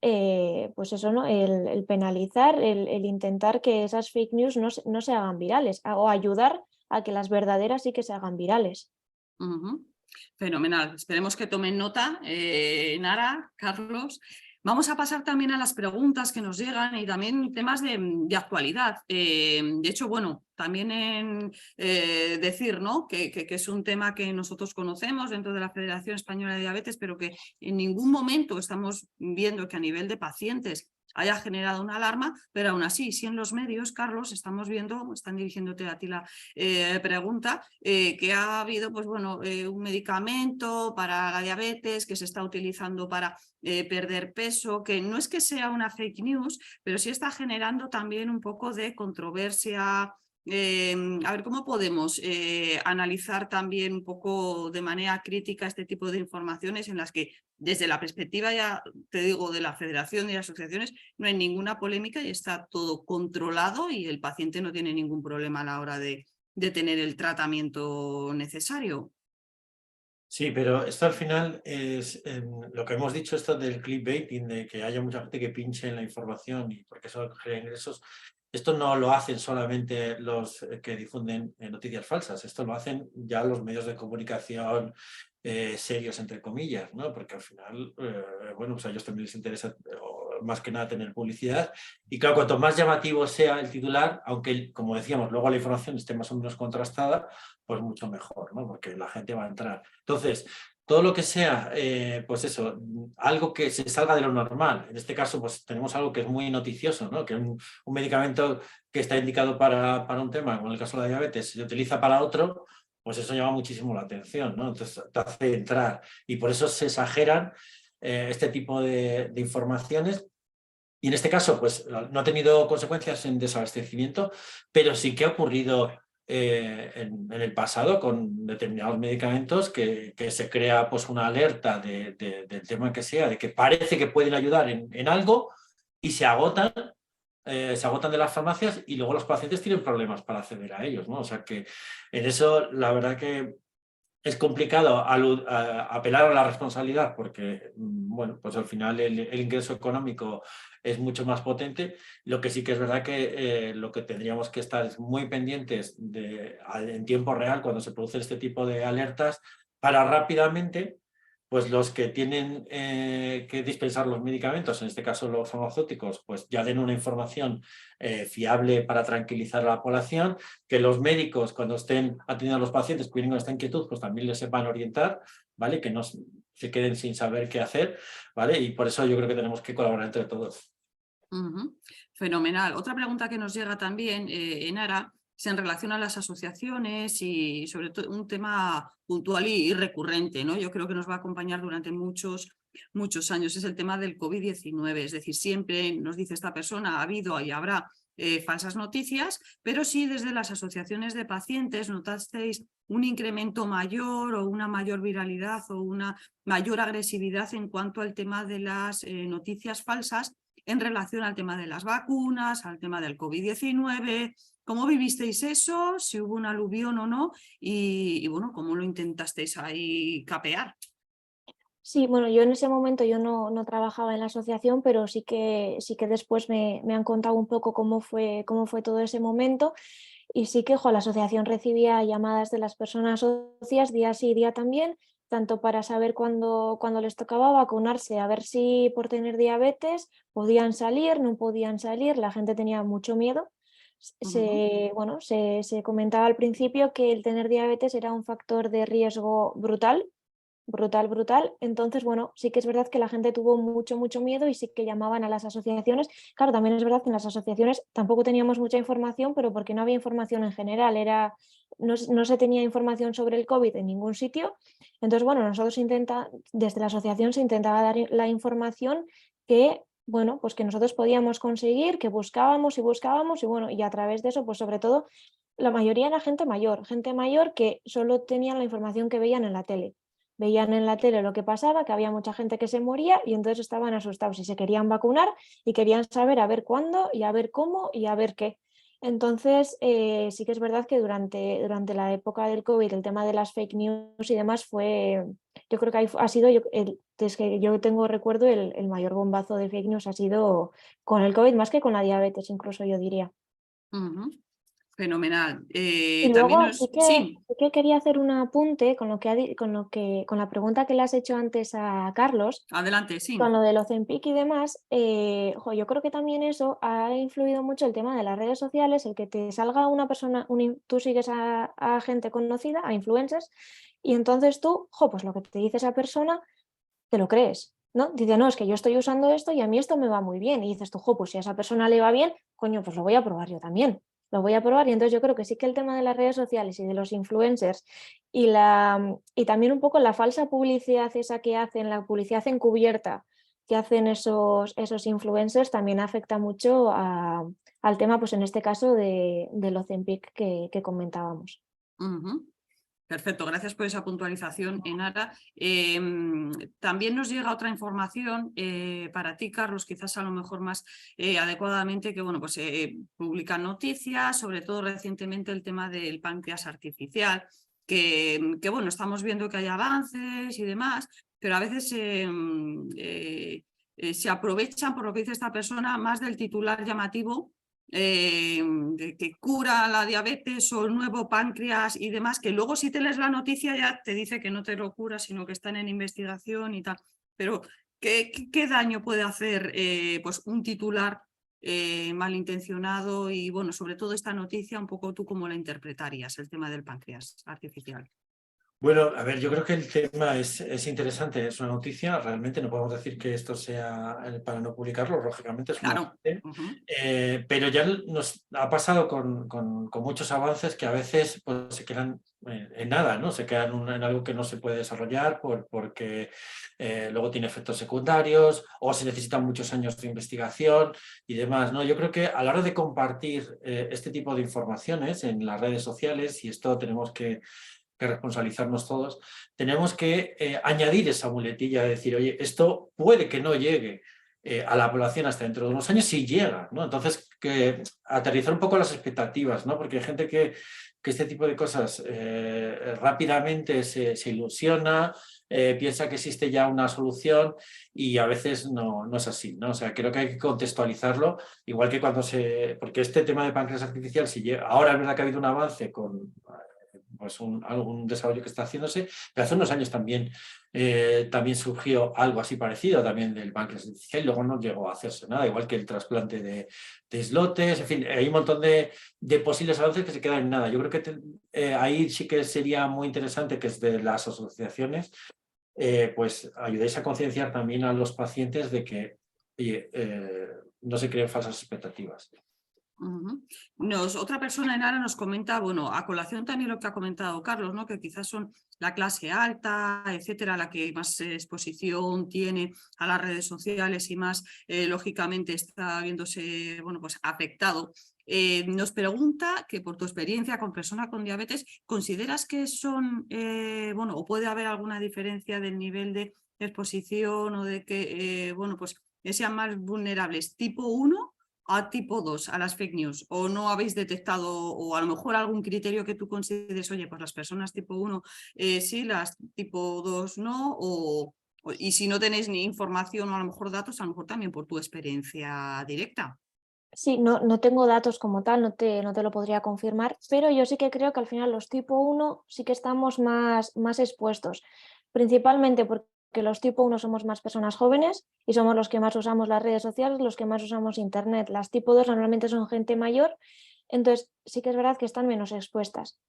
pues eso, ¿no? El penalizar, el intentar que esas fake news no se hagan virales o ayudar a que las verdaderas sí que se hagan virales. Fenomenal. Esperemos que tomen nota, Nara, Carlos. Vamos a pasar también a las preguntas que nos llegan y también temas de actualidad. De hecho, bueno, también decir, ¿no? que es un tema que nosotros conocemos dentro de la Federación Española de Diabetes, pero que en ningún momento estamos viendo que a nivel de pacientes haya generado una alarma, pero aún así, si en los medios, Carlos, estamos viendo, están dirigiéndote a ti la pregunta, que ha habido pues, bueno, un medicamento para la diabetes que se está utilizando para perder peso, que no es que sea una fake news, pero sí está generando también un poco de controversia. A ver, ¿cómo podemos analizar también un poco de manera crítica este tipo de informaciones en las que desde la perspectiva, ya te digo, de la federación y las asociaciones, no hay ninguna polémica y está todo controlado y el paciente no tiene ningún problema a la hora de tener el tratamiento necesario? Sí, pero esto al final es lo que hemos dicho, esto del clickbaiting, de que haya mucha gente que pinche en la información y porque eso genera ingresos. Esto no lo hacen solamente los que difunden noticias falsas, esto lo hacen ya los medios de comunicación serios, entre comillas, ¿no? Porque al final, bueno, pues a ellos también les interesa más que nada tener publicidad. Y claro, cuanto más llamativo sea el titular, aunque, como decíamos, luego la información esté más o menos contrastada, pues mucho mejor, ¿no? Porque la gente va a entrar. Entonces, todo lo que sea, pues eso, algo que se salga de lo normal. En este caso, pues tenemos algo que es muy noticioso, ¿no? Que un medicamento que está indicado para un tema, como en el caso de la diabetes, se utiliza para otro, pues eso llama muchísimo la atención, ¿no? Entonces te hace entrar. Y por eso se exageran este tipo de informaciones. Y en este caso, pues no ha tenido consecuencias en desabastecimiento, pero sí que ha ocurrido en el pasado con determinados medicamentos que se crea pues una alerta del tema que sea, de que parece que pueden ayudar en algo y se agotan de las farmacias y luego los pacientes tienen problemas para acceder a ellos, ¿no? O sea que en eso la verdad que es complicado apelar a la responsabilidad porque, bueno, pues al final el ingreso económico es mucho más potente. Lo que sí que es verdad que lo que tendríamos que estar es muy pendientes en tiempo real cuando se produce este tipo de alertas para rápidamente, pues los que tienen que dispensar los medicamentos, en este caso los farmacéuticos, pues ya den una información fiable para tranquilizar a la población, que los médicos cuando estén atendiendo a los pacientes que vienen con esta inquietud, pues también les sepan orientar, ¿vale? Que no se queden sin saber qué hacer, ¿vale? Y por eso yo creo que tenemos que colaborar entre todos. Fenomenal. Otra pregunta que nos llega también, Enara, es en relación a las asociaciones y sobre todo un tema puntual y recurrente, ¿no? Yo creo que nos va a acompañar durante muchos años, es el tema del COVID-19. Es decir, siempre nos dice esta persona, ha habido y habrá falsas noticias, pero sí desde las asociaciones de pacientes notasteis un incremento mayor o una mayor viralidad o una mayor agresividad en cuanto al tema de las noticias falsas en relación al tema de las vacunas, al tema del COVID-19. ¿Cómo vivisteis eso? Si hubo un aluvión o no y bueno, ¿cómo lo intentasteis ahí capear? Sí, bueno, yo en ese momento yo no trabajaba en la asociación, pero sí que después me han contado un poco cómo fue todo ese momento. Y sí que la asociación recibía llamadas de las personas socias día sí, día también, tanto para saber cuándo les tocaba vacunarse, a ver si por tener diabetes podían salir, no podían salir, la gente tenía mucho miedo. Se comentaba al principio que el tener diabetes era un factor de riesgo brutal. Entonces, bueno, sí que es verdad que la gente tuvo mucho miedo y sí que llamaban a las asociaciones. Claro, también es verdad que en las asociaciones tampoco teníamos mucha información, pero porque no había información en general, no se tenía información sobre el COVID en ningún sitio. Entonces, bueno, desde la asociación se intentaba dar la información que, bueno, pues que nosotros podíamos conseguir, que buscábamos y bueno, y a través de eso, pues sobre todo, la mayoría era gente mayor que solo tenían la información que veían en la tele. Veían en la tele lo que pasaba, que había mucha gente que se moría y entonces estaban asustados y se querían vacunar y querían saber a ver cuándo y a ver cómo y a ver qué. Entonces, sí que es verdad que durante la época del COVID el tema de las fake news y demás yo creo que ahí ha sido, desde que yo tengo recuerdo, el mayor bombazo de fake news ha sido con el COVID, más que con la diabetes, incluso yo diría. Fenomenal. Y También luego sí que quería hacer un apunte con la pregunta que le has hecho antes a Carlos, Adelante, sí. con lo del Ozempic y demás. Yo creo que también eso ha influido mucho el tema de las redes sociales, el que te salga una persona, tú sigues a gente conocida, a influencers, y entonces tú, pues lo que te dice esa persona, te lo crees, ¿no? Dice, no, es que yo estoy usando esto y a mí esto me va muy bien. Y dices tú, pues si a esa persona le va bien, coño, pues lo voy a probar yo también. Lo voy a probar. Y entonces yo creo que sí que el tema de las redes sociales y de los influencers y también un poco la falsa publicidad esa que hacen, la publicidad encubierta que hacen esos influencers también afecta mucho al tema, pues en este caso del Ozempic que comentábamos. Perfecto, gracias por esa puntualización, Enara. También nos llega otra información para ti, Carlos, quizás a lo mejor más adecuadamente, que bueno, pues publican noticias, sobre todo recientemente el tema del páncreas artificial, que bueno, estamos viendo que hay avances y demás, pero a veces se aprovechan, por lo que dice esta persona, más del titular llamativo de que cura la diabetes o el nuevo páncreas y demás, que luego si te lees la noticia ya te dice que no te lo cura, sino que están en investigación y tal. Pero ¿qué daño puede hacer pues un titular malintencionado? Y bueno, sobre todo esta noticia, un poco tú cómo la interpretarías, el tema del páncreas artificial. Bueno, a ver, yo creo que el tema es interesante, es una noticia, realmente no podemos decir que esto sea para no publicarlo, lógicamente es una Claro. parte, pero ya nos ha pasado con muchos avances que a veces pues, se quedan en nada, ¿no? Se quedan en algo que no se puede desarrollar porque luego tiene efectos secundarios o se necesitan muchos años de investigación y demás, ¿no? Yo creo que a la hora de compartir este tipo de informaciones en las redes sociales, y esto tenemos que responsabilizarnos todos, tenemos que añadir esa muletilla de decir, oye, esto puede que no llegue a la población hasta dentro de unos años si llega, ¿no? Entonces, que aterrizar un poco las expectativas, ¿no? Porque hay gente que este tipo de cosas rápidamente se ilusiona, piensa que existe ya una solución y a veces no es así, ¿no? O sea, creo que hay que contextualizarlo, igual que cuando porque este tema de páncreas artificial, si llega, ahora es verdad que ha habido un avance con pues algún desarrollo que está haciéndose, pero hace unos años también surgió algo así parecido también del páncreas artificial y luego no llegó a hacerse nada, igual que el trasplante de islotes, en fin, hay un montón de posibles avances que se quedan en nada. Yo creo que ahí sí que sería muy interesante que desde las asociaciones pues ayudéis a concienciar también a los pacientes de que oye, no se creen falsas expectativas. Otra persona en Ara nos comenta, bueno, a colación también lo que ha comentado Carlos, ¿no? Que quizás son la clase alta, etcétera, la que más exposición tiene a las redes sociales y más, lógicamente, está viéndose, bueno, pues afectado. Nos pregunta que por tu experiencia con personas con diabetes, ¿consideras que son, bueno, o puede haber alguna diferencia del nivel de exposición o de que, bueno, pues sean más vulnerables tipo 1 a tipo 2, a las fake news? ¿O no habéis detectado, o a lo mejor algún criterio que tú consideres, oye, pues las personas tipo 1 sí, las tipo 2 no? Y si no tenéis ni información o a lo mejor datos, a lo mejor también por tu experiencia directa. Sí, no tengo datos como tal, no te lo podría confirmar, pero yo sí que creo que al final los tipo 1 sí que estamos más expuestos, principalmente porque los tipo 1 somos más personas jóvenes y somos los que más usamos las redes sociales, los que más usamos internet. Las tipo 2 normalmente son gente mayor, entonces sí que es verdad que están menos expuestas.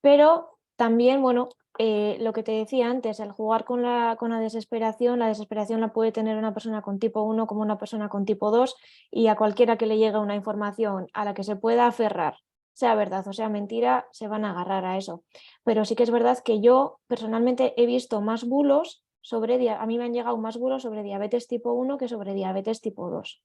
Pero también, bueno, lo que te decía antes, el jugar con la desesperación, la desesperación la puede tener una persona con tipo 1 como una persona con tipo 2, y a cualquiera que le llegue una información a la que se pueda aferrar, sea verdad o sea mentira, se van a agarrar a eso. Pero sí que es verdad que yo personalmente he visto más bulos a mí me han llegado más bulos sobre diabetes tipo 1 que sobre diabetes tipo 2.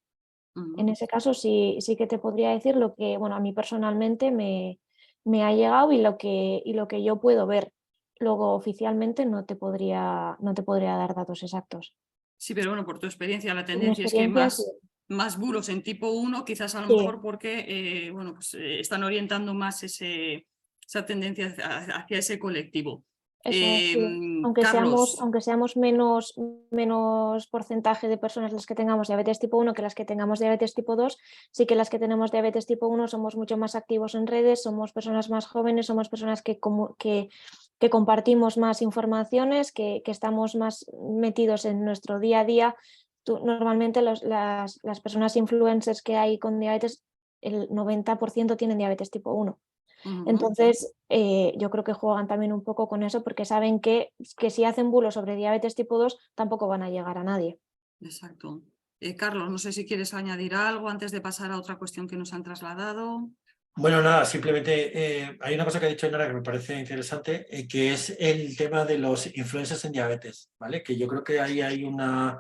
En ese caso sí que te podría decir lo que, bueno, a mí personalmente me ha llegado y lo que yo puedo ver. Luego oficialmente no te podría dar datos exactos. Sí, pero bueno, por tu experiencia, la En mi tendencia es que experiencia sí. más bulos en tipo 1, quizás a lo Sí. mejor porque bueno, pues, están orientando más esa tendencia hacia ese colectivo. Eso es, sí. Aunque Carlos. seamos menos porcentaje de personas las que tengamos diabetes tipo 1 que las que tengamos diabetes tipo 2, sí que las que tenemos diabetes tipo 1 somos mucho más activos en redes, somos personas más jóvenes, somos personas que compartimos más informaciones, que estamos más metidos en nuestro día a día. Normalmente las personas influencers que hay con diabetes, el 90% tienen diabetes tipo 1. Entonces, yo creo que juegan también un poco con eso porque saben que si hacen bulos sobre diabetes tipo 2 tampoco van a llegar a nadie. Exacto. Carlos, no sé si quieres añadir algo antes de pasar a otra cuestión que nos han trasladado. Bueno, nada, simplemente hay una cosa que ha dicho Nora que me parece interesante, que es el tema de los influencers en diabetes, ¿vale? Que yo creo que ahí hay una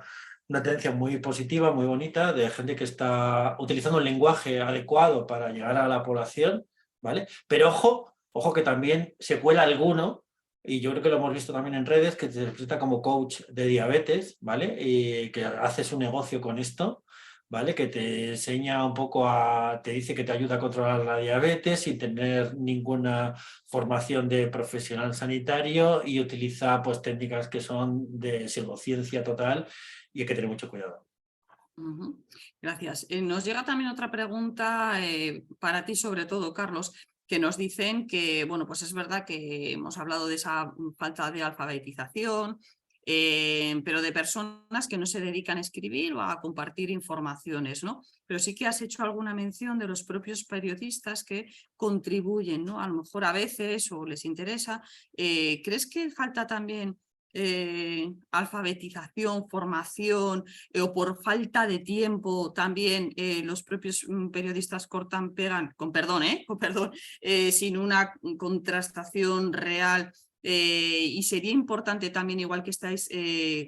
tendencia muy positiva, muy bonita, de gente que está utilizando un lenguaje adecuado para llegar a la población, ¿vale? Pero ojo que también se cuela alguno, y yo creo que lo hemos visto también en redes, que se presenta como coach de diabetes, ¿vale? Y que hace su negocio con esto, ¿vale? Que te enseña un poco te dice que te ayuda a controlar la diabetes sin tener ninguna formación de profesional sanitario y utiliza pues técnicas que son de pseudociencia total y hay que tener mucho cuidado. Ujú. Gracias. Nos llega también otra pregunta para ti, sobre todo, Carlos, que nos dicen que, bueno, pues es verdad que hemos hablado de esa falta de alfabetización, pero de personas que no se dedican a escribir o a compartir informaciones, ¿no? Pero sí que has hecho alguna mención de los propios periodistas que contribuyen, ¿no? A lo mejor a veces o les interesa. ¿Crees que falta también alfabetización, formación o por falta de tiempo también los propios periodistas cortan, pegan, con perdón, sin una contrastación real? Y sería importante también, igual que estáis,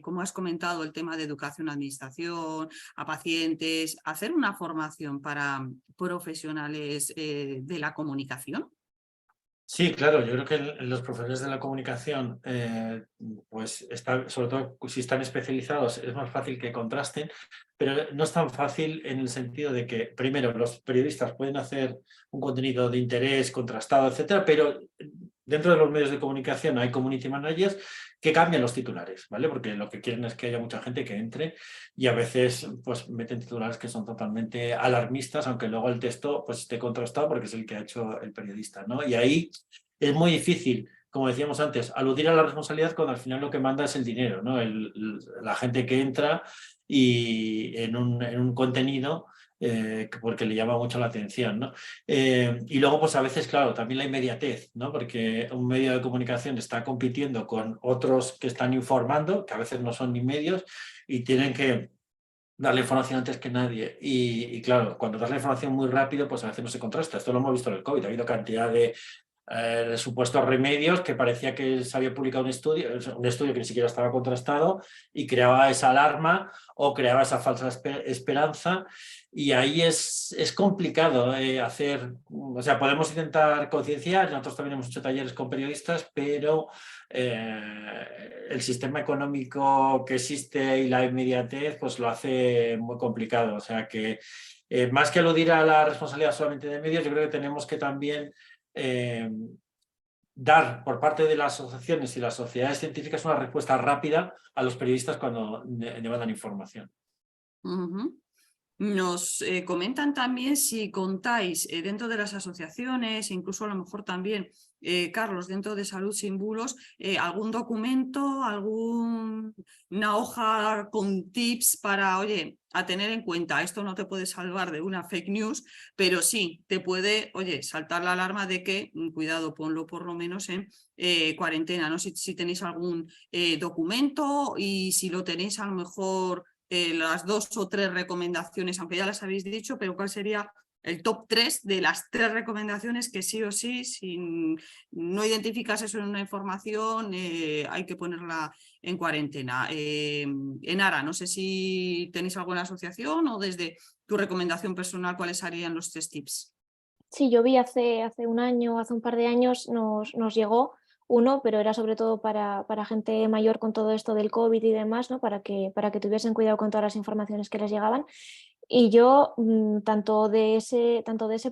como has comentado, el tema de educación, administración, a pacientes, hacer una formación para profesionales de la comunicación. Sí, claro, yo creo que los profesores de la comunicación, pues sobre todo si están especializados, es más fácil que contrasten, pero no es tan fácil en el sentido de que, primero, los periodistas pueden hacer un contenido de interés contrastado, etcétera, pero dentro de los medios de comunicación hay community managers que cambian los titulares, ¿vale? Porque lo que quieren es que haya mucha gente que entre y a veces pues meten titulares que son totalmente alarmistas, aunque luego el texto pues esté contrastado porque es el que ha hecho el periodista, ¿no? Y ahí es muy difícil, como decíamos antes, aludir a la responsabilidad cuando al final lo que manda es el dinero, ¿no? La gente que entra y en un contenido porque le llama mucho la atención, ¿no? Y luego, pues a veces, claro, también la inmediatez, ¿no? Porque un medio de comunicación está compitiendo con otros que están informando, que a veces no son ni medios, y tienen que dar la información antes que nadie. Y claro, cuando das la información muy rápido, pues a veces no se contrasta. Esto lo hemos visto en el COVID. Ha habido cantidad de supuestos remedios que parecía que se había publicado un estudio que ni siquiera estaba contrastado y creaba esa alarma o creaba esa falsa esperanza. Y ahí es complicado hacer, o sea, podemos intentar concienciar, nosotros también hemos hecho talleres con periodistas, pero el sistema económico que existe y la inmediatez pues lo hace muy complicado. O sea que más que aludir a la responsabilidad solamente de medios, yo creo que tenemos que también dar por parte de las asociaciones y las sociedades científicas una respuesta rápida a los periodistas cuando demandan información. Uh-huh. Nos comentan también si contáis dentro de las asociaciones, incluso a lo mejor también, Carlos, dentro de Salud Sin Bulos, algún documento, alguna hoja con tips para, oye, a tener en cuenta, esto no te puede salvar de una fake news, pero sí te puede, oye, saltar la alarma de que, cuidado, ponlo por lo menos en cuarentena. No sé si tenéis algún documento y si lo tenéis a lo mejor las 2 o 3 recomendaciones, aunque ya las habéis dicho, pero ¿cuál sería el top 3 de las 3 recomendaciones que sí o sí, si no identificas eso en una información, hay que ponerla en cuarentena? Enara, no sé si tenéis alguna asociación o desde tu recomendación personal, ¿cuáles serían los 3 tips? Sí, yo vi hace un año, hace un par de años, nos llegó uno, pero era sobre todo para gente mayor con todo esto del COVID y demás, ¿no? Para que tuviesen cuidado con todas las informaciones que les llegaban. Y yo, tanto de ese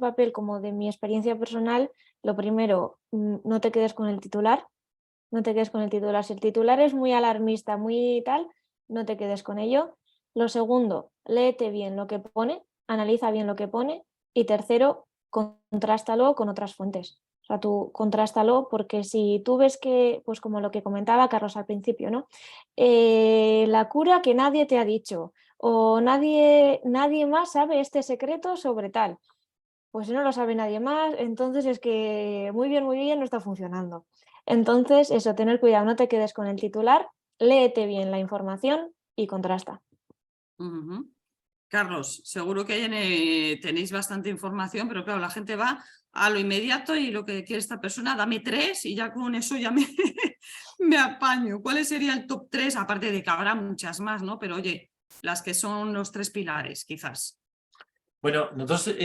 papel como de mi experiencia personal, lo primero, no te quedes con el titular, no te quedes con el titular. Si el titular es muy alarmista, muy tal, no te quedes con ello. Lo segundo, léete bien lo que pone, analiza bien lo que pone. Y tercero, contrástalo con otras fuentes. O sea, tú contrástalo porque si tú ves que, pues como lo que comentaba Carlos al principio, ¿no? La cura que nadie te ha dicho o nadie más sabe este secreto sobre tal. Pues si no lo sabe nadie más, entonces es que muy bien, no está funcionando. Entonces, eso, tener cuidado, no te quedes con el titular, léete bien la información y contrasta. Uh-huh. Carlos, seguro que tenéis bastante información, pero claro, la gente va a lo inmediato y lo que quiere esta persona, dame 3 y ya con eso ya me apaño. ¿Cuál sería el top 3? Aparte de que habrá muchas más, ¿no? Pero oye, las que son los 3 pilares, quizás. Bueno, nosotros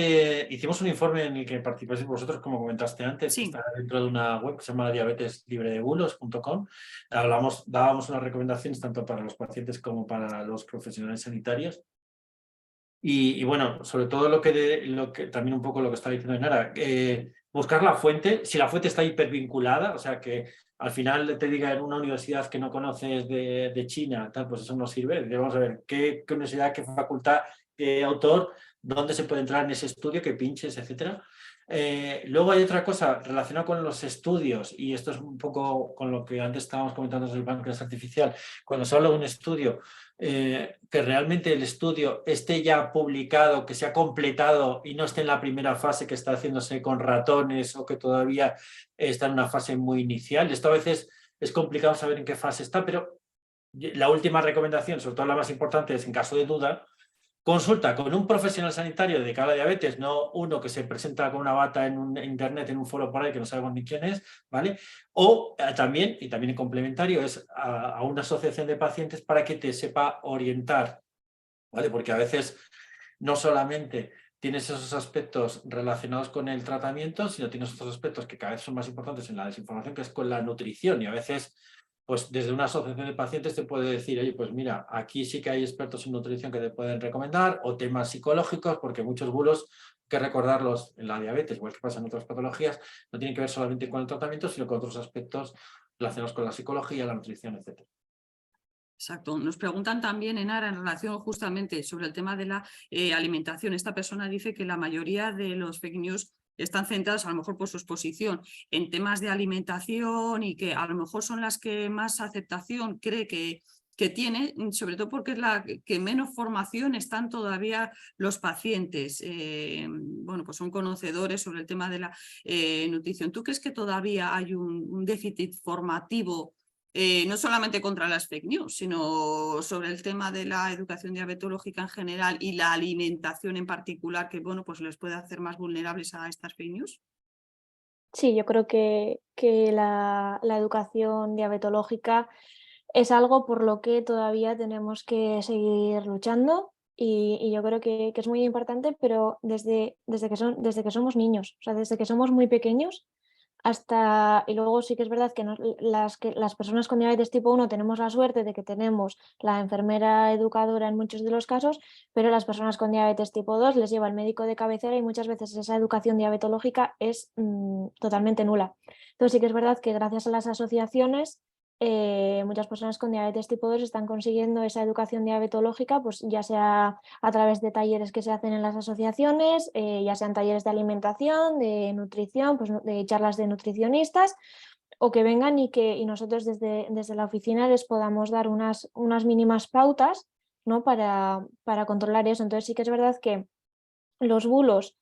hicimos un informe en el que participáis vosotros, como comentaste antes, que Sí. está dentro de una web que se llama diabeteslibredebulos.com. Dábamos unas recomendaciones tanto para los pacientes como para los profesionales sanitarios. Y bueno, sobre todo lo que también un poco lo que estaba diciendo Nara, buscar la fuente, si la fuente está hipervinculada, o sea que al final te diga en una universidad que no conoces de China, tal, pues eso no sirve. Vamos a ver qué universidad, qué facultad, qué autor, dónde se puede entrar en ese estudio, qué pinches, etcétera. Luego hay otra cosa relacionada con los estudios, y esto es un poco con lo que antes estábamos comentando del páncreas artificial. Cuando se habla de un estudio, que realmente el estudio esté ya publicado, que se ha completado y no esté en la primera fase que está haciéndose con ratones o que todavía está en una fase muy inicial. Esto a veces es complicado saber en qué fase está, pero la última recomendación, sobre todo la más importante, es en caso de duda, consulta con un profesional sanitario dedicado a la diabetes, no uno que se presenta con una bata en internet, en un foro por ahí que no sabemos ni quién es, ¿vale? O también, y también en complementario, es a una asociación de pacientes para que te sepa orientar, ¿vale? Porque a veces no solamente tienes esos aspectos relacionados con el tratamiento, sino tienes otros aspectos que cada vez son más importantes en la desinformación, que es con la nutrición, y a veces pues desde una asociación de pacientes te puede decir, oye, pues mira, aquí sí que hay expertos en nutrición que te pueden recomendar, o temas psicológicos, porque muchos bulos, hay que recordarlos en la diabetes, igual que pasa en otras patologías, no tienen que ver solamente con el tratamiento, sino con otros aspectos relacionados con la psicología, la nutrición, etc. Exacto. Nos preguntan también, Enara, en relación justamente sobre el tema de la alimentación. Esta persona dice que la mayoría de los fake news están centrados, a lo mejor por su exposición, en temas de alimentación y que a lo mejor son las que más aceptación cree que tiene, sobre todo porque es la que menos formación están todavía los pacientes. Bueno, pues son conocedores sobre el tema de la nutrición. ¿Tú crees que todavía hay un déficit formativo? No solamente contra las fake news, sino sobre el tema de la educación diabetológica en general y la alimentación en particular, que bueno, pues les puede hacer más vulnerables a estas fake news? Sí, yo creo que la educación diabetológica es algo por lo que todavía tenemos que seguir luchando y yo creo que es muy importante, pero desde que somos niños, o sea, desde que somos muy pequeños hasta, y luego sí que es verdad que las personas con diabetes tipo 1 tenemos la suerte de que tenemos la enfermera educadora en muchos de los casos, pero las personas con diabetes tipo 2 les lleva el médico de cabecera y muchas veces esa educación diabetológica es totalmente nula. Entonces sí que es verdad que gracias a las asociaciones muchas personas con diabetes tipo 2 están consiguiendo esa educación diabetológica, pues ya sea a través de talleres que se hacen en las asociaciones, ya sean talleres de alimentación, de nutrición, pues de charlas de nutricionistas, o que vengan y nosotros desde la oficina les podamos dar unas mínimas pautas, ¿no? Para controlar eso. Entonces sí que es verdad que los bulos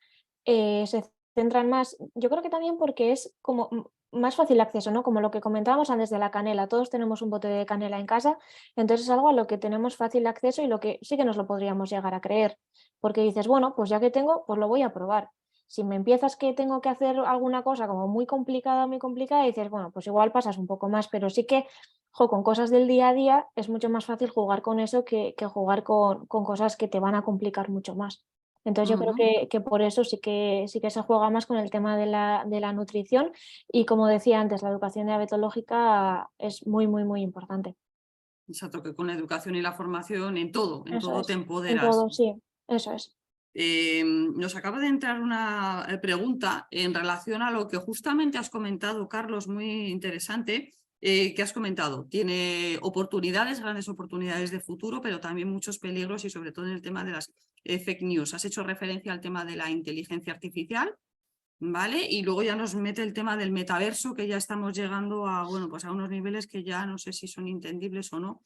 se centran más, yo creo que también porque es como más fácil acceso, ¿no? Como lo que comentábamos antes de la canela, todos tenemos un bote de canela en casa, entonces es algo a lo que tenemos fácil acceso y lo que sí que nos lo podríamos llegar a creer, porque dices, bueno, pues ya que tengo, pues lo voy a probar. Si me empiezas que tengo que hacer alguna cosa como muy complicada, dices, bueno, pues igual pasas un poco más, pero sí que, con cosas del día a día es mucho más fácil jugar con eso que jugar con cosas que te van a complicar mucho más. Entonces yo creo que por eso sí que se juega más con el tema de la nutrición y, como decía antes, la educación diabetológica es muy, muy, muy importante. Exacto, que con la educación y la formación en Eso todo te es, en empoderas. todo, sí, eso es. Nos acaba de entrar una pregunta en relación a lo que justamente has comentado, Carlos, muy interesante, que has comentado. Tiene oportunidades, grandes oportunidades de futuro, pero también muchos peligros y sobre todo en el tema de las fake news. Has hecho referencia al tema de la inteligencia artificial. ¿Vale? Y luego ya nos mete el tema del metaverso, que ya estamos llegando a, bueno, pues a unos niveles que ya no sé si son entendibles o no.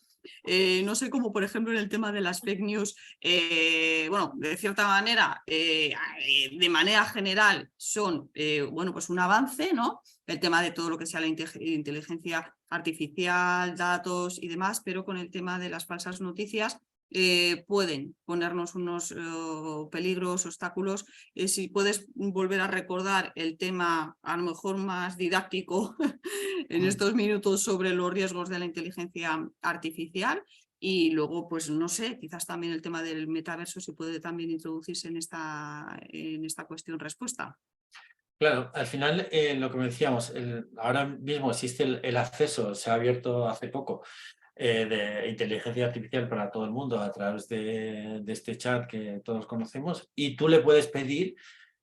No sé cómo, por ejemplo, en el tema de las fake news, bueno, de cierta manera, de manera general, son, bueno, pues un avance, ¿no? El tema de todo lo que sea la inteligencia artificial, datos y demás, pero con el tema de las falsas noticias, pueden ponernos unos peligros, obstáculos. Si puedes volver a recordar el tema a lo mejor más didáctico en estos minutos sobre los riesgos de la inteligencia artificial y luego, pues no sé, quizás también el tema del metaverso si puede también introducirse en esta cuestión respuesta. Claro, al final lo que me decíamos, ahora mismo existe el acceso, se ha abierto hace poco de inteligencia artificial para todo el mundo a través de este chat que todos conocemos, y tú le puedes pedir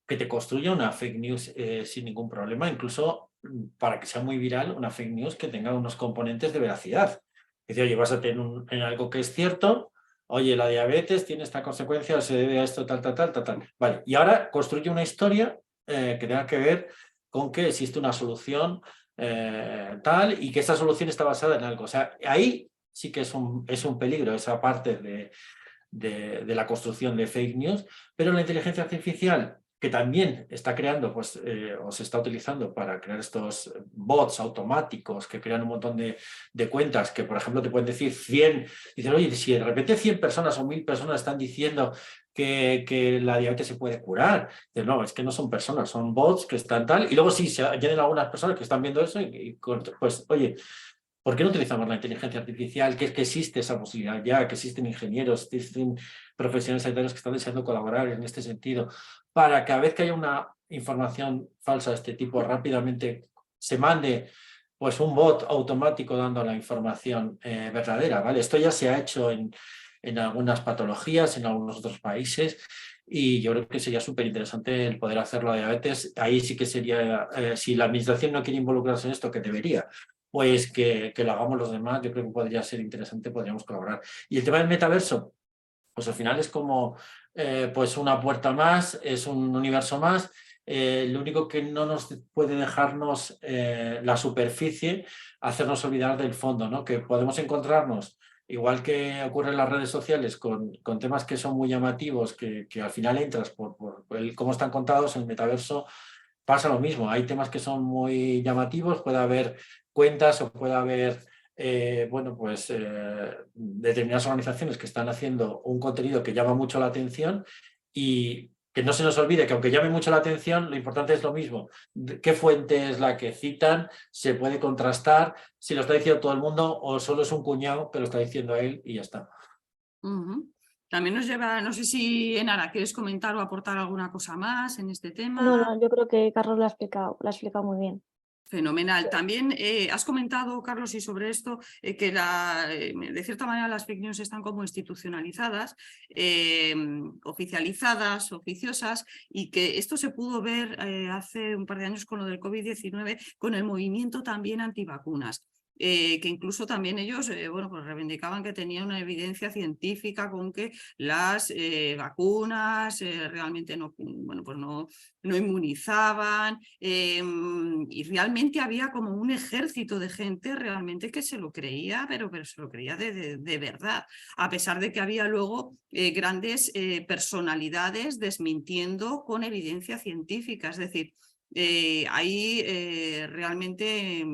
que te construya una fake news sin ningún problema, incluso para que sea muy viral, una fake news que tenga unos componentes de veracidad. Es decir, oye, vas a tener en algo que es cierto, oye, la diabetes tiene esta consecuencia, se debe a esto, tal, tal, tal, tal, tal. Vale, y ahora construye una historia que tenga que ver con que existe una solución tal, y que esa solución está basada en algo. O sea, ahí sí que es un peligro esa parte de la construcción de fake news, pero la inteligencia artificial, que también está creando, pues, o se está utilizando para crear estos bots automáticos que crean un montón de cuentas que, por ejemplo, te pueden decir 100, dicen, oye, si de repente 100 personas o 1000 personas están diciendo que la diabetes se puede curar, dicen, no, es que no son personas, son bots que están tal, y luego sí, se añaden algunas personas que están viendo eso pues, oye, ¿por qué no utilizamos la inteligencia artificial? Que es que existe esa posibilidad ya, que existen ingenieros, existen profesionales sanitarios que están deseando colaborar en este sentido, para que cada vez que haya una información falsa de este tipo, rápidamente se mande pues un bot automático dando la información verdadera, ¿vale? Esto ya se ha hecho en algunas patologías, en algunos otros países, y yo creo que sería súper interesante el poder hacerlo a diabetes. Ahí sí que sería, si la administración no quiere involucrarse en esto, que debería, pues que lo hagamos los demás, yo creo que podría ser interesante, podríamos colaborar. Y el tema del metaverso, pues al final es como pues una puerta más, es un universo más. Lo único que no nos puede dejarnos la superficie, hacernos olvidar del fondo, ¿no? Que podemos encontrarnos, igual que ocurre en las redes sociales, con temas que son muy llamativos, que al final entras por cómo están contados. En el metaverso pasa lo mismo, hay temas que son muy llamativos, puede haber cuentas o puede haber bueno, pues determinadas organizaciones que están haciendo un contenido que llama mucho la atención, y que no se nos olvide que aunque llame mucho la atención, lo importante es lo mismo. ¿Qué fuente es la que citan? ¿Se puede contrastar si lo está diciendo todo el mundo o solo es un cuñado que lo está diciendo él y ya está? También nos lleva, no sé si Enara, ¿quieres comentar o aportar alguna cosa más en este tema? No, yo creo que Carlos lo ha explicado muy bien. Fenomenal. También has comentado, Carlos, y sobre esto, que de cierta manera las fake news están como institucionalizadas, oficializadas, oficiosas, y que esto se pudo ver hace un par de años con lo del COVID-19, con el movimiento también antivacunas. Que incluso también ellos bueno, pues reivindicaban que tenían una evidencia científica con que las vacunas realmente no, bueno, pues no inmunizaban, y realmente había como un ejército de gente realmente que se lo creía, pero se lo creía de verdad, a pesar de que había luego grandes personalidades desmintiendo con evidencia científica. Es decir, hay realmente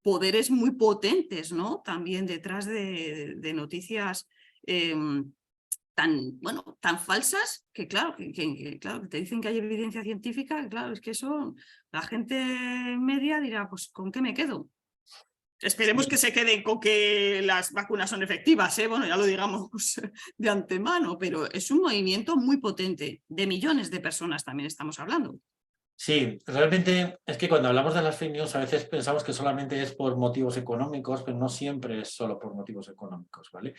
poderes muy potentes, ¿no? También detrás de noticias tan, bueno, tan falsas que claro, claro, que te dicen que hay evidencia científica, claro, es que eso la gente media dirá, pues ¿con qué me quedo? Esperemos que se queden con que las vacunas son efectivas, ¿eh? Bueno, ya lo digamos de antemano, pero es un movimiento muy potente, de millones de personas también estamos hablando. Sí, realmente es que cuando hablamos de las fake news a veces pensamos que solamente es por motivos económicos, pero no siempre es solo por motivos económicos, ¿vale?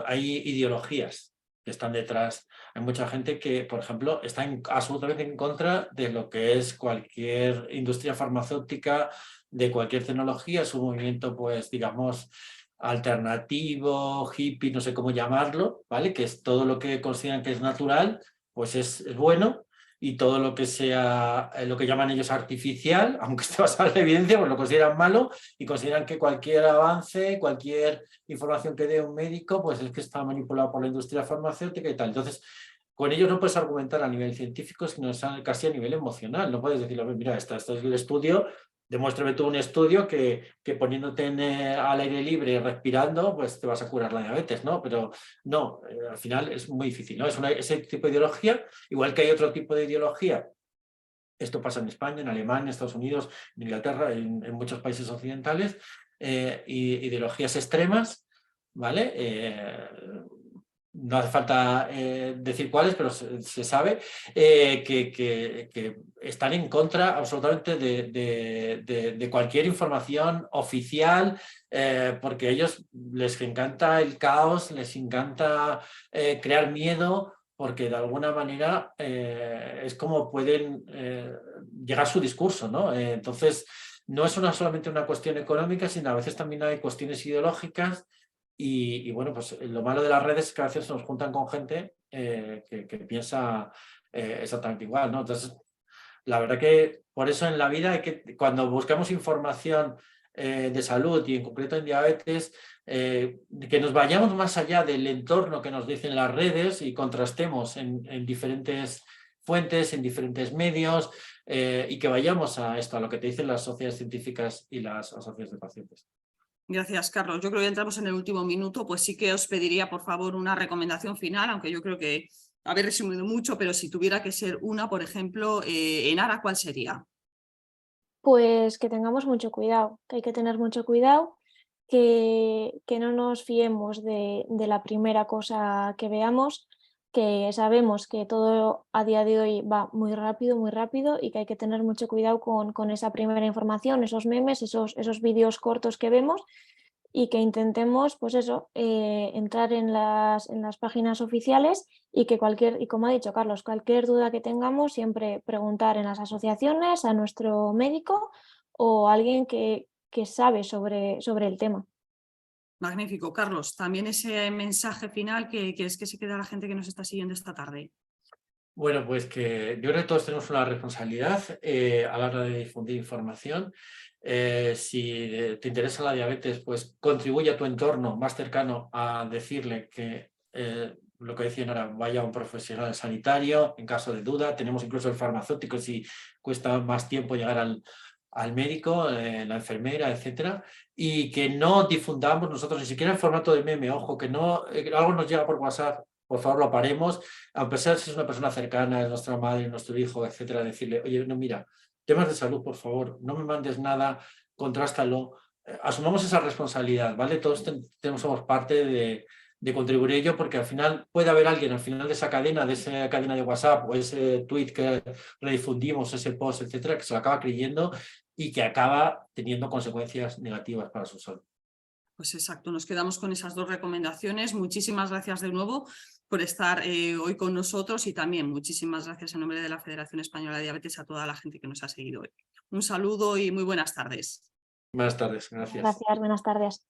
Hay ideologías que están detrás. Hay mucha gente que, por ejemplo, está absolutamente en contra de lo que es cualquier industria farmacéutica, de cualquier tecnología. Es un movimiento, pues, digamos, alternativo, hippie, no sé cómo llamarlo, ¿vale? Que es todo lo que consideran que es natural, pues es bueno. Y todo lo que sea lo que llaman ellos artificial, aunque esté basado en la evidencia, pues lo consideran malo, y consideran que cualquier avance, cualquier información que dé un médico, pues es que está manipulado por la industria farmacéutica y tal. Entonces, con ellos no puedes argumentar a nivel científico, sino casi a nivel emocional. No puedes decirle, mira, este es el estudio, demuéstrame tú un estudio que poniéndote al aire libre, respirando, pues te vas a curar la diabetes, ¿no? Pero no, al final es muy difícil, ¿no? Ese tipo de ideología, igual que hay otro tipo de ideología. Esto pasa en España, en Alemania, en Estados Unidos, en Inglaterra, en muchos países occidentales, ideologías extremas, ¿vale? no hace falta decir cuáles, pero se sabe, que están en contra absolutamente de cualquier información oficial, porque a ellos les encanta el caos, les encanta crear miedo, porque de alguna manera es como pueden llegar su discurso, ¿no? Entonces, no es solamente una cuestión económica, sino a veces también hay cuestiones ideológicas. Y bueno, pues lo malo de las redes es que a veces nos juntan con gente que piensa exactamente igual, ¿no? Entonces, la verdad que por eso en la vida hay que, cuando buscamos información de salud y en concreto en diabetes, que nos vayamos más allá del entorno que nos dicen las redes y contrastemos en diferentes fuentes, en diferentes medios, y que vayamos a esto, a lo que te dicen las sociedades científicas y las asociaciones de pacientes. Gracias, Carlos. Yo creo que ya entramos en el último minuto, pues sí que os pediría, por favor, una recomendación final, aunque yo creo que habéis resumido mucho, pero si tuviera que ser una, por ejemplo, en ARA, ¿cuál sería? Pues que tengamos mucho cuidado, que hay que tener mucho cuidado, que no nos fiemos de la primera cosa que veamos, que sabemos que todo a día de hoy va muy rápido y que hay que tener mucho cuidado con esa primera información, esos memes, esos vídeos cortos que vemos y que intentemos, pues eso, entrar en las páginas oficiales y que y como ha dicho Carlos, cualquier duda que tengamos, siempre preguntar en las asociaciones, a nuestro médico o a alguien que sabe sobre el tema. Magnífico, Carlos. También ese mensaje final que es que se queda la gente que nos está siguiendo esta tarde. Bueno, pues que yo creo que todos tenemos una responsabilidad a la hora de difundir información. Si te interesa la diabetes, pues contribuye a tu entorno más cercano a decirle que lo que decían ahora, vaya a un profesional sanitario en caso de duda. Tenemos incluso el farmacéutico si cuesta más tiempo llegar al médico, la enfermera, etcétera, y que no difundamos nosotros ni siquiera en formato de meme. Ojo, que no algo nos llega por WhatsApp, por favor lo paremos, a pesar de si es una persona cercana, es nuestra madre, nuestro hijo, etcétera, decirle, oye, no, mira, temas de salud, por favor, no me mandes nada, contrástalo, asumamos esa responsabilidad, ¿vale? Todos somos parte de contribuir a ello, porque al final puede haber alguien al final de esa cadena de WhatsApp o ese tweet que redifundimos, ese post, etcétera, que se lo acaba creyendo y que acaba teniendo consecuencias negativas para su salud. Pues exacto, nos quedamos con esas dos recomendaciones. Muchísimas gracias de nuevo por estar hoy con nosotros y también muchísimas gracias en nombre de la Federación Española de Diabetes a toda la gente que nos ha seguido hoy. Un saludo y muy buenas tardes. Buenas tardes, gracias. Gracias, buenas tardes.